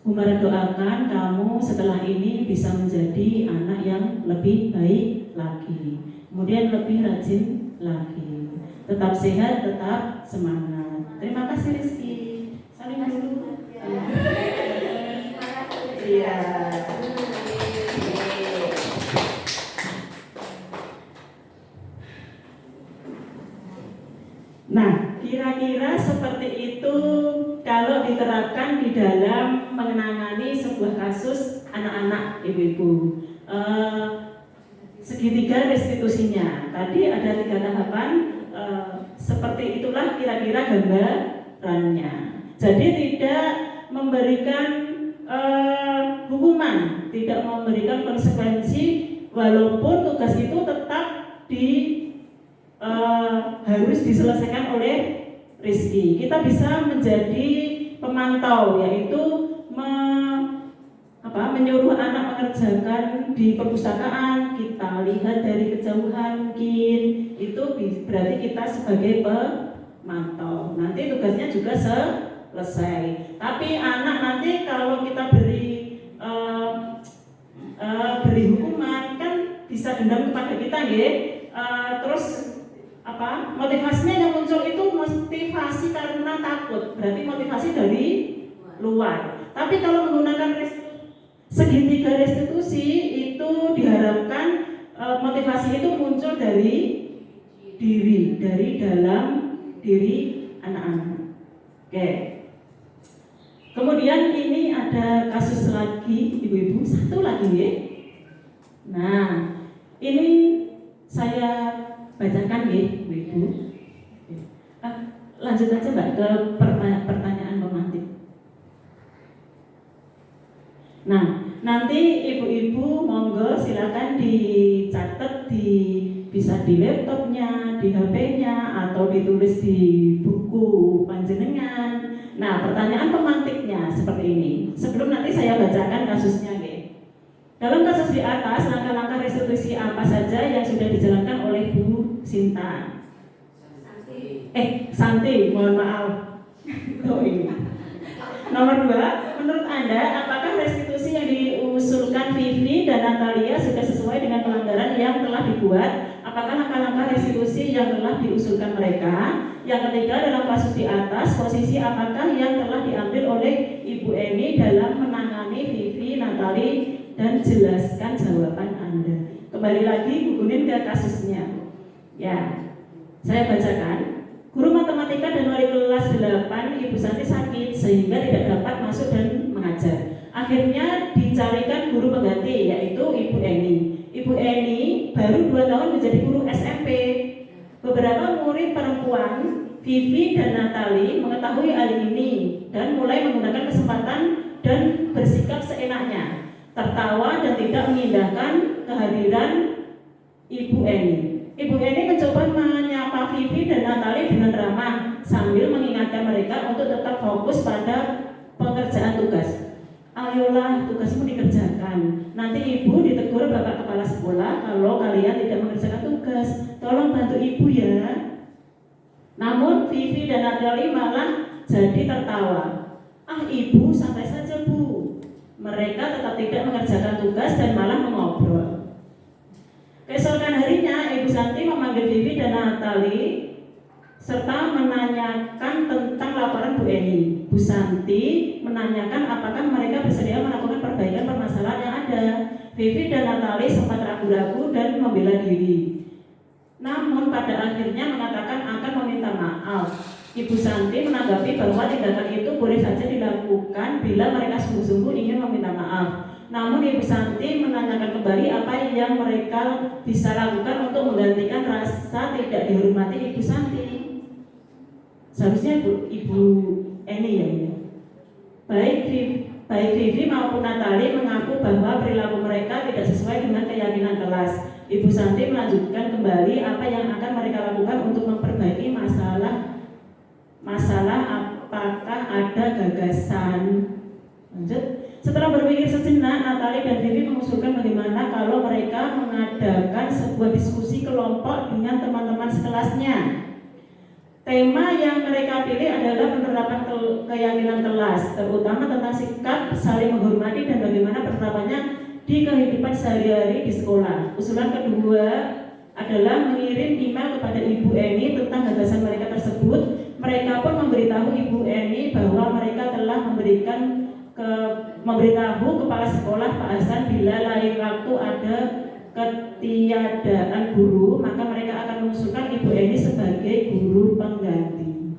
Bu Maret doakan kamu setelah ini bisa menjadi anak yang lebih baik lagi. Kemudian lebih rajin lagi. Tetap sehat, tetap semangat. Terima kasih Rizky. Saling dulu. Iya. Nah, kira-kira seperti itu kalau diterapkan di dalam menangani sebuah kasus anak-anak ibu-ibu. Segitiga restitusinya. Tadi ada 3 tahapan. Seperti itulah kira-kira gambarannya. Jadi tidak memberikan hukuman, tidak memberikan konsekuensi, walaupun tugas itu tetap harus diselesaikan oleh Rizky. Kita bisa menjadi pemantau, yaitu menyuruh anak mengerjakan di perpustakaan. Kita lihat dari kejauhan mungkin itu berarti kita sebagai pemantau. Nanti tugasnya juga selesai. Tapi anak nanti kalau kita beri hukuman kan bisa dendam kepada kita ya. Terus motivasinya yang muncul itu motivasi karena takut, berarti motivasi dari luar. Tapi kalau menggunakan segitiga restitusi itu diharapkan motivasi itu muncul dari diri, dari dalam diri anak-anak. Oke. Kemudian ini ada kasus lagi ibu-ibu, satu lagi ya. Nah, ini saya bacakan ya ibu-ibu. Lanjut aja Mbak ke pertanyaan pemantik. Nah, nanti ibu-ibu monggo silakan dicatat bisa di laptopnya, di HP-nya, atau ditulis di buku panjenengan. Nah, pertanyaan pemantiknya seperti ini. Sebelum nanti saya bacakan kasusnya ya. Dalam kasus di atas, langkah-langkah restitusi apa saja yang sudah dijalankan oleh Bu Sinta? Santi, mohon maaf. Oh, ini. Nomor 2, menurut Anda, apakah restitusi yang diusulkan Vivi dan Natalia sudah sesuai dengan pelanggaran yang telah dibuat? Apakah langkah-langkah restitusi yang telah diusulkan mereka? Yang ketiga, dalam kasus di atas, posisi apakah yang telah diambil oleh Ibu Eni dalam menangani Vivi, Natali, dan jelaskan jawaban Anda. Kembali lagi, hubungin ke kasusnya. Ya, saya bacakan. Guru matematika dan wali kelas 8 Ibu Santi sakit sehingga tidak dapat masuk dan mengajar. Akhirnya dicarikan guru pengganti yaitu Ibu Eni. Ibu Eni baru 2 tahun menjadi guru SMP. Beberapa murid perempuan Vivi dan Natali mengetahui hal ini dan mulai menggunakan kesempatan dan bersikap seenaknya, tertawa dan tidak mengindahkan kehadiran Ibu Eni. Ibu Eni mencoba menyapa Vivi dan Natali dengan ramah sambil mengingatkan mereka untuk tetap fokus pada pengerjaan tugas. Ayolah, tugasmu dikerjakan. Nanti ibu ditegur bapak kepala sekolah kalau kalian tidak mengerjakan tugas. Tolong bantu ibu ya. Namun Vivi dan Natali malah jadi tertawa. Ah ibu, santai saja bu. Mereka tetap tidak mengerjakan tugas dan malah mengobrol. Keesokan harinya, Ibu Santi memanggil Vivi dan Natali serta menanyakan tentang laporan Bu Eni. Bu Santi menanyakan apakah mereka bersedia melakukan perbaikan permasalahan yang ada. Vivi dan Natali sempat ragu-ragu dan membela diri. Namun pada akhirnya mengatakan akan meminta maaf. Ibu Santi menanggapi bahwa tindakan itu boleh saja dilakukan bila mereka sungguh-sungguh ingin meminta maaf. Namun Ibu Santi menanyakan kembali apa yang mereka bisa lakukan untuk menggantikan rasa tidak dihormati Ibu Santi. Seharusnya Ibu Eni ya. Baik Vivi maupun Natali mengaku bahwa perilaku mereka tidak sesuai dengan keyakinan kelas. Ibu Santi melanjutkan kembali apa yang akan mereka lakukan untuk memperbaiki masalah apakah ada gagasan. Lanjut. Setelah berpikir sejenak, Natali dan Vivi mengusulkan bagaimana kalau mereka mengadakan sebuah diskusi kelompok dengan teman-teman sekelasnya. Tema yang mereka pilih adalah penerapan keyakinan kelas, terutama tentang sikap saling menghormati dan bagaimana penerapannya di kehidupan sehari-hari di sekolah. Usulan kedua adalah mengirim email kepada Ibu Eni tentang gagasan mereka tersebut. Mereka pun memberitahu Ibu Eni bahwa mereka telah memberitahu kepala sekolah Pak Hasan bila lain waktu ada ketiadaan guru, maka mereka akan mengusulkan Ibu Eni sebagai guru pengganti.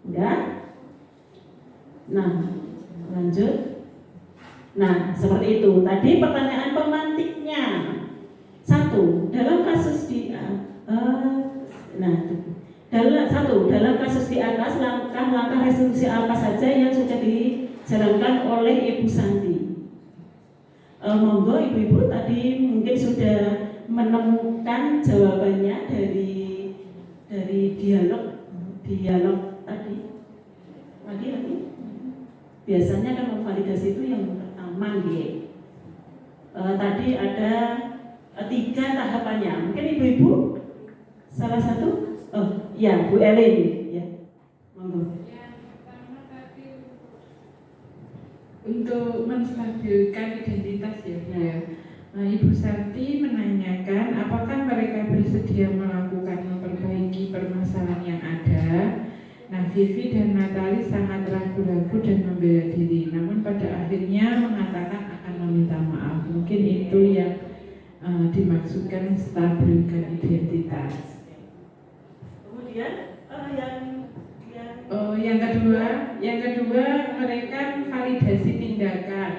Udah? Nah, lanjut. Nah, seperti itu. Tadi pertanyaan pemantiknya. 1. Dalam kasus di dalam kasus di atas, langkah-langkah resolusi apa saja yang sudah dijalankan oleh Ibu Santi? Monggo ibu-ibu tadi mungkin sudah menemukan jawabannya dari dialog tadi. Lagi. Biasanya kan memvalidasi itu yang pertama gitu. Tadi ada 3 tahapannya. Mungkin ibu-ibu salah satu. Oh, ya, Bu Elin, ya. Monggo. Untuk menstabilkan identitas ya. Ibu Santi menanyakan apakah mereka bersedia memperbaiki permasalahan yang ada. Nah, Vivi dan Natali sangat ragu-ragu dan membela diri, namun pada akhirnya mengatakan akan meminta maaf. Mungkin itu yang dimaksudkan stabilkan identitas. Kemudian yang kedua mereka validasi tindakan.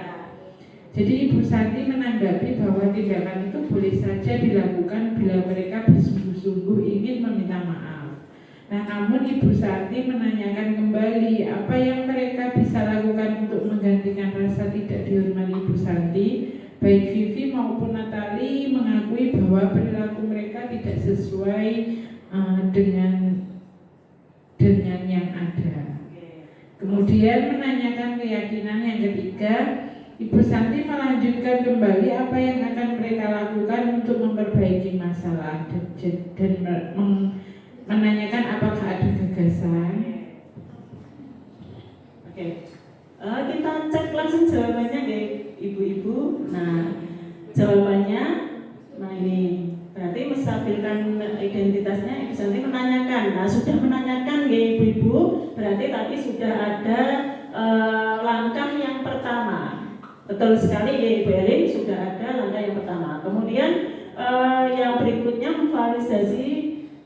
Jadi Ibu Santi menanggapi bahwa tindakan itu boleh saja dilakukan bila mereka bersungguh-sungguh ingin meminta maaf. Nah, namun Ibu Santi menanyakan kembali apa yang mereka bisa lakukan untuk menggantikan rasa tidak dihormati Ibu Santi. Baik Vivi maupun Natali mengakui bahwa perilaku mereka tidak sesuai dengan yang ada. Kemudian menanyakan keyakinan yang ketiga, Ibu Santi melanjutkan kembali apa yang akan mereka lakukan untuk memperbaiki masalah dan menanyakan apakah ada gagasan. Oke. Kita cek langsung jawabannya ya ibu-ibu. Nah, jawabannya, nah ini berarti menstabilkan identitasnya. Ibu Santi menanyakan. Nah, sudah menanyakan ya ibu-ibu, berarti tadi sudah ada langkah yang pertama. Betul sekali ya Ibu Elin, sudah ada langkah yang pertama. Kemudian yang berikutnya memvalidasi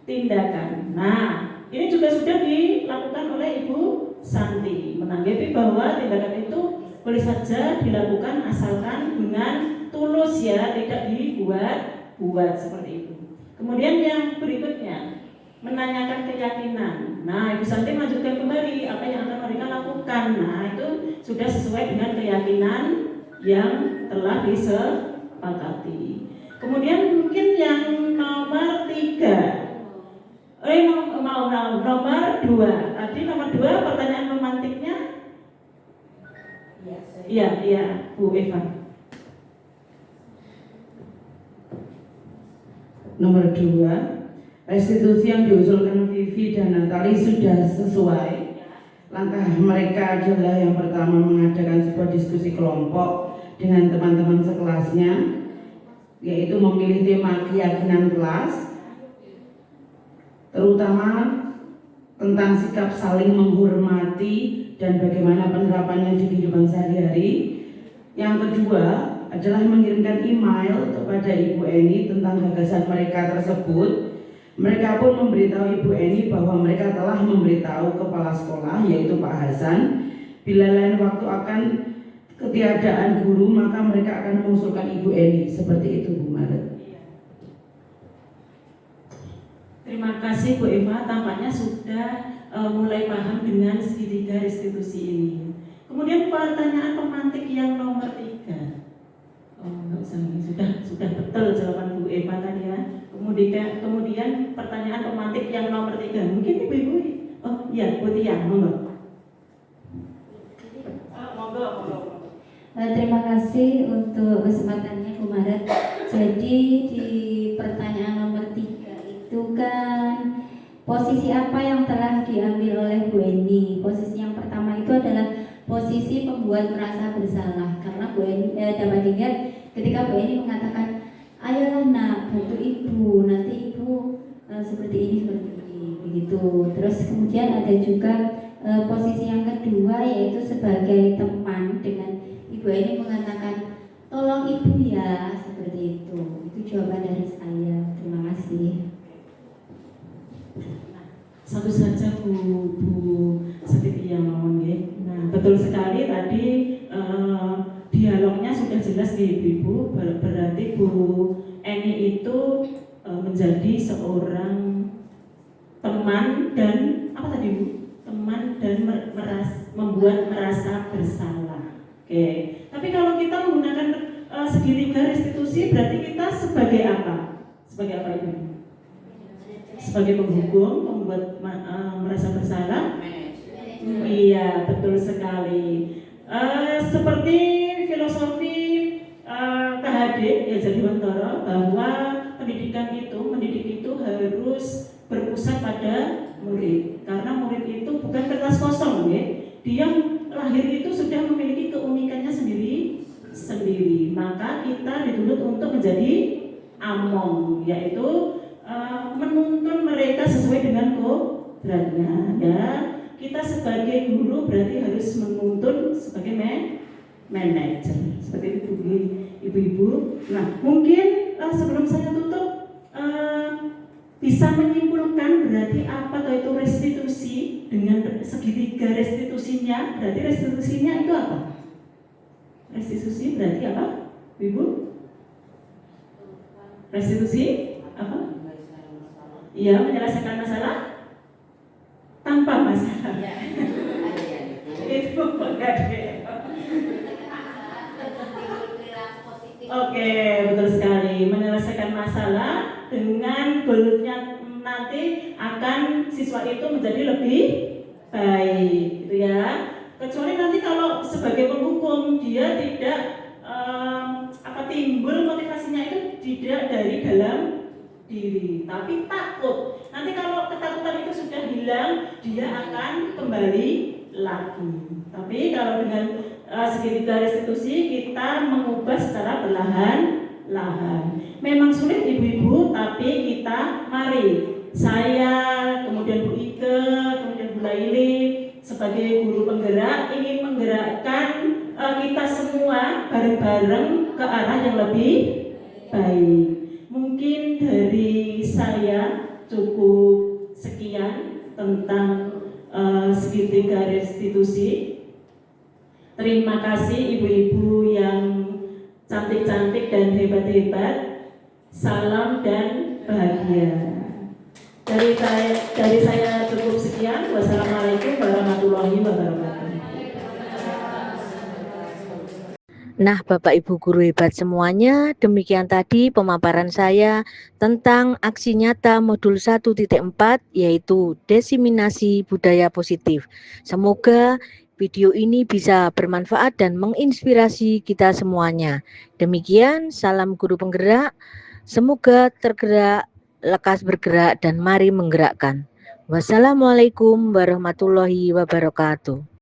tindakan. Nah, ini juga sudah dilakukan oleh Ibu Santi, menanggapi bahwa tindakan itu boleh saja dilakukan asalkan dengan tulus ya, tidak dibuat-buat seperti itu. Kemudian yang berikutnya menanyakan keyakinan. Nah, Ibu Santi melanjutkan kembali apa yang akan mereka lakukan. Nah, itu sudah sesuai dengan keyakinan yang telah disepakati. Kemudian mungkin yang nomor 3. Nomor 2. Tadi nomor 2 pertanyaan pemantiknya. Iya, Bu Eva. Nomor 2, restitusi yang diusulkan Vivi dan Natali sudah sesuai. Langkah mereka adalah yang pertama mengadakan sebuah diskusi kelompok dengan teman-teman sekelasnya, yaitu memilih tema keyakinan kelas, terutama tentang sikap saling menghormati dan bagaimana penerapannya di kehidupan sehari-hari. Yang kedua adalah mengirimkan email kepada Ibu Eni tentang gagasan mereka tersebut. Mereka pun memberitahu Ibu Eni bahwa mereka telah memberitahu kepala sekolah, yaitu Pak Hasan, bila lain waktu akan ketiadaan guru maka mereka akan mengusulkan Ibu Eni. Seperti itu Bu Maret. Terima kasih Bu Eva, tampaknya sudah mulai paham dengan segitiga restitusi ini. Kemudian pertanyaan pemantik yang nomor 3. Enggak usah, sudah betul jawaban Bu Eva tadi ya. Kemudian pertanyaan pemantik yang nomor 3. Mungkin ibu-ibu, oh iya, Bu Tia, monggo. Terima kasih untuk kesempatannya Bu Maret. Jadi di pertanyaan nomor 3 itu kan posisi apa yang telah diambil oleh Bu Eni? Posisi yang pertama itu adalah posisi pembuat merasa bersalah, karena Bu Eni dapat dilihat ketika Bu Eni mengatakan, ayolah nak, bantu ibu, nanti ibu seperti ini begitu. Terus kemudian ada juga posisi yang kedua, yaitu sebagai teman dengan Ibu Eni mengatakan, tolong ibu ya, seperti itu. Itu jawaban dari saya. Terima kasih. Satu saja Bu Setia mohon ya. Nah, betul sekali tadi dialognya sudah jelas di ibu-ibu, berarti Bu Eni itu menjadi seorang teman dan apa tadi Bu? Teman dan membuat merasa bersalah. Oke. Tapi kalau kita menggunakan segitiga restitusi, berarti kita sebagai apa? Sebagai apa Ibu? Sebagai penghukum, membuat merasa bersalah. Iya, betul sekali. Seperti filosofi KHD ya Jadiwantoro, bahwa mendidik itu harus berpusat pada murid, karena murid itu bukan kertas kosong ya. Dia lahir itu sudah memiliki keunikannya sendiri. Maka kita dituntut untuk menjadi among, yaitu menuntun mereka sesuai dengan kodratnya ya. Kita sebagai guru berarti harus menuntun sebagai manajer. Seperti itu ibu-ibu. Nah, mungkin sebelum saya tutup bisa menyimpulkan berarti apa itu restitusi dengan segitiga restitusinya. Berarti restitusinya itu apa? Restitusi berarti apa, Ibu? Restitusi apa? Iya, menyelesaikan masalah tanpa masalah. Itu enggak. Oke, betul sekali. Menyelesaikan masalah dengan goalnya nanti akan siswa itu menjadi lebih baik, gitu ya. Kecuali nanti kalau sebagai penghukum dia tidak timbul motivasinya itu tidak dari dalam diri, tapi takut. Nanti kalau ketakutan bilang dia akan kembali lagi. Tapi kalau dengan segitiga restitusi kita mengubah secara perlahan-lahan. Memang sulit ibu-ibu, tapi kita mari. Saya, kemudian Bu Ike, kemudian Bu Laili sebagai guru penggerak ingin menggerakkan kita semua bareng-bareng ke arah yang lebih baik. Mungkin dari saya cukup sekian tentang segitiga restitusi. Terima kasih ibu-ibu yang cantik-cantik dan hebat-hebat. Salam dan bahagia. Dari saya cukup sekian. Wassalamualaikum warahmatullahi wabarakatuh. Nah, Bapak Ibu guru hebat semuanya, demikian tadi pemaparan saya tentang aksi nyata modul 1.4 yaitu diseminasi budaya positif. Semoga video ini bisa bermanfaat dan menginspirasi kita semuanya. Demikian, salam guru penggerak. Semoga tergerak, lekas bergerak, dan mari menggerakkan. Wassalamualaikum warahmatullahi wabarakatuh.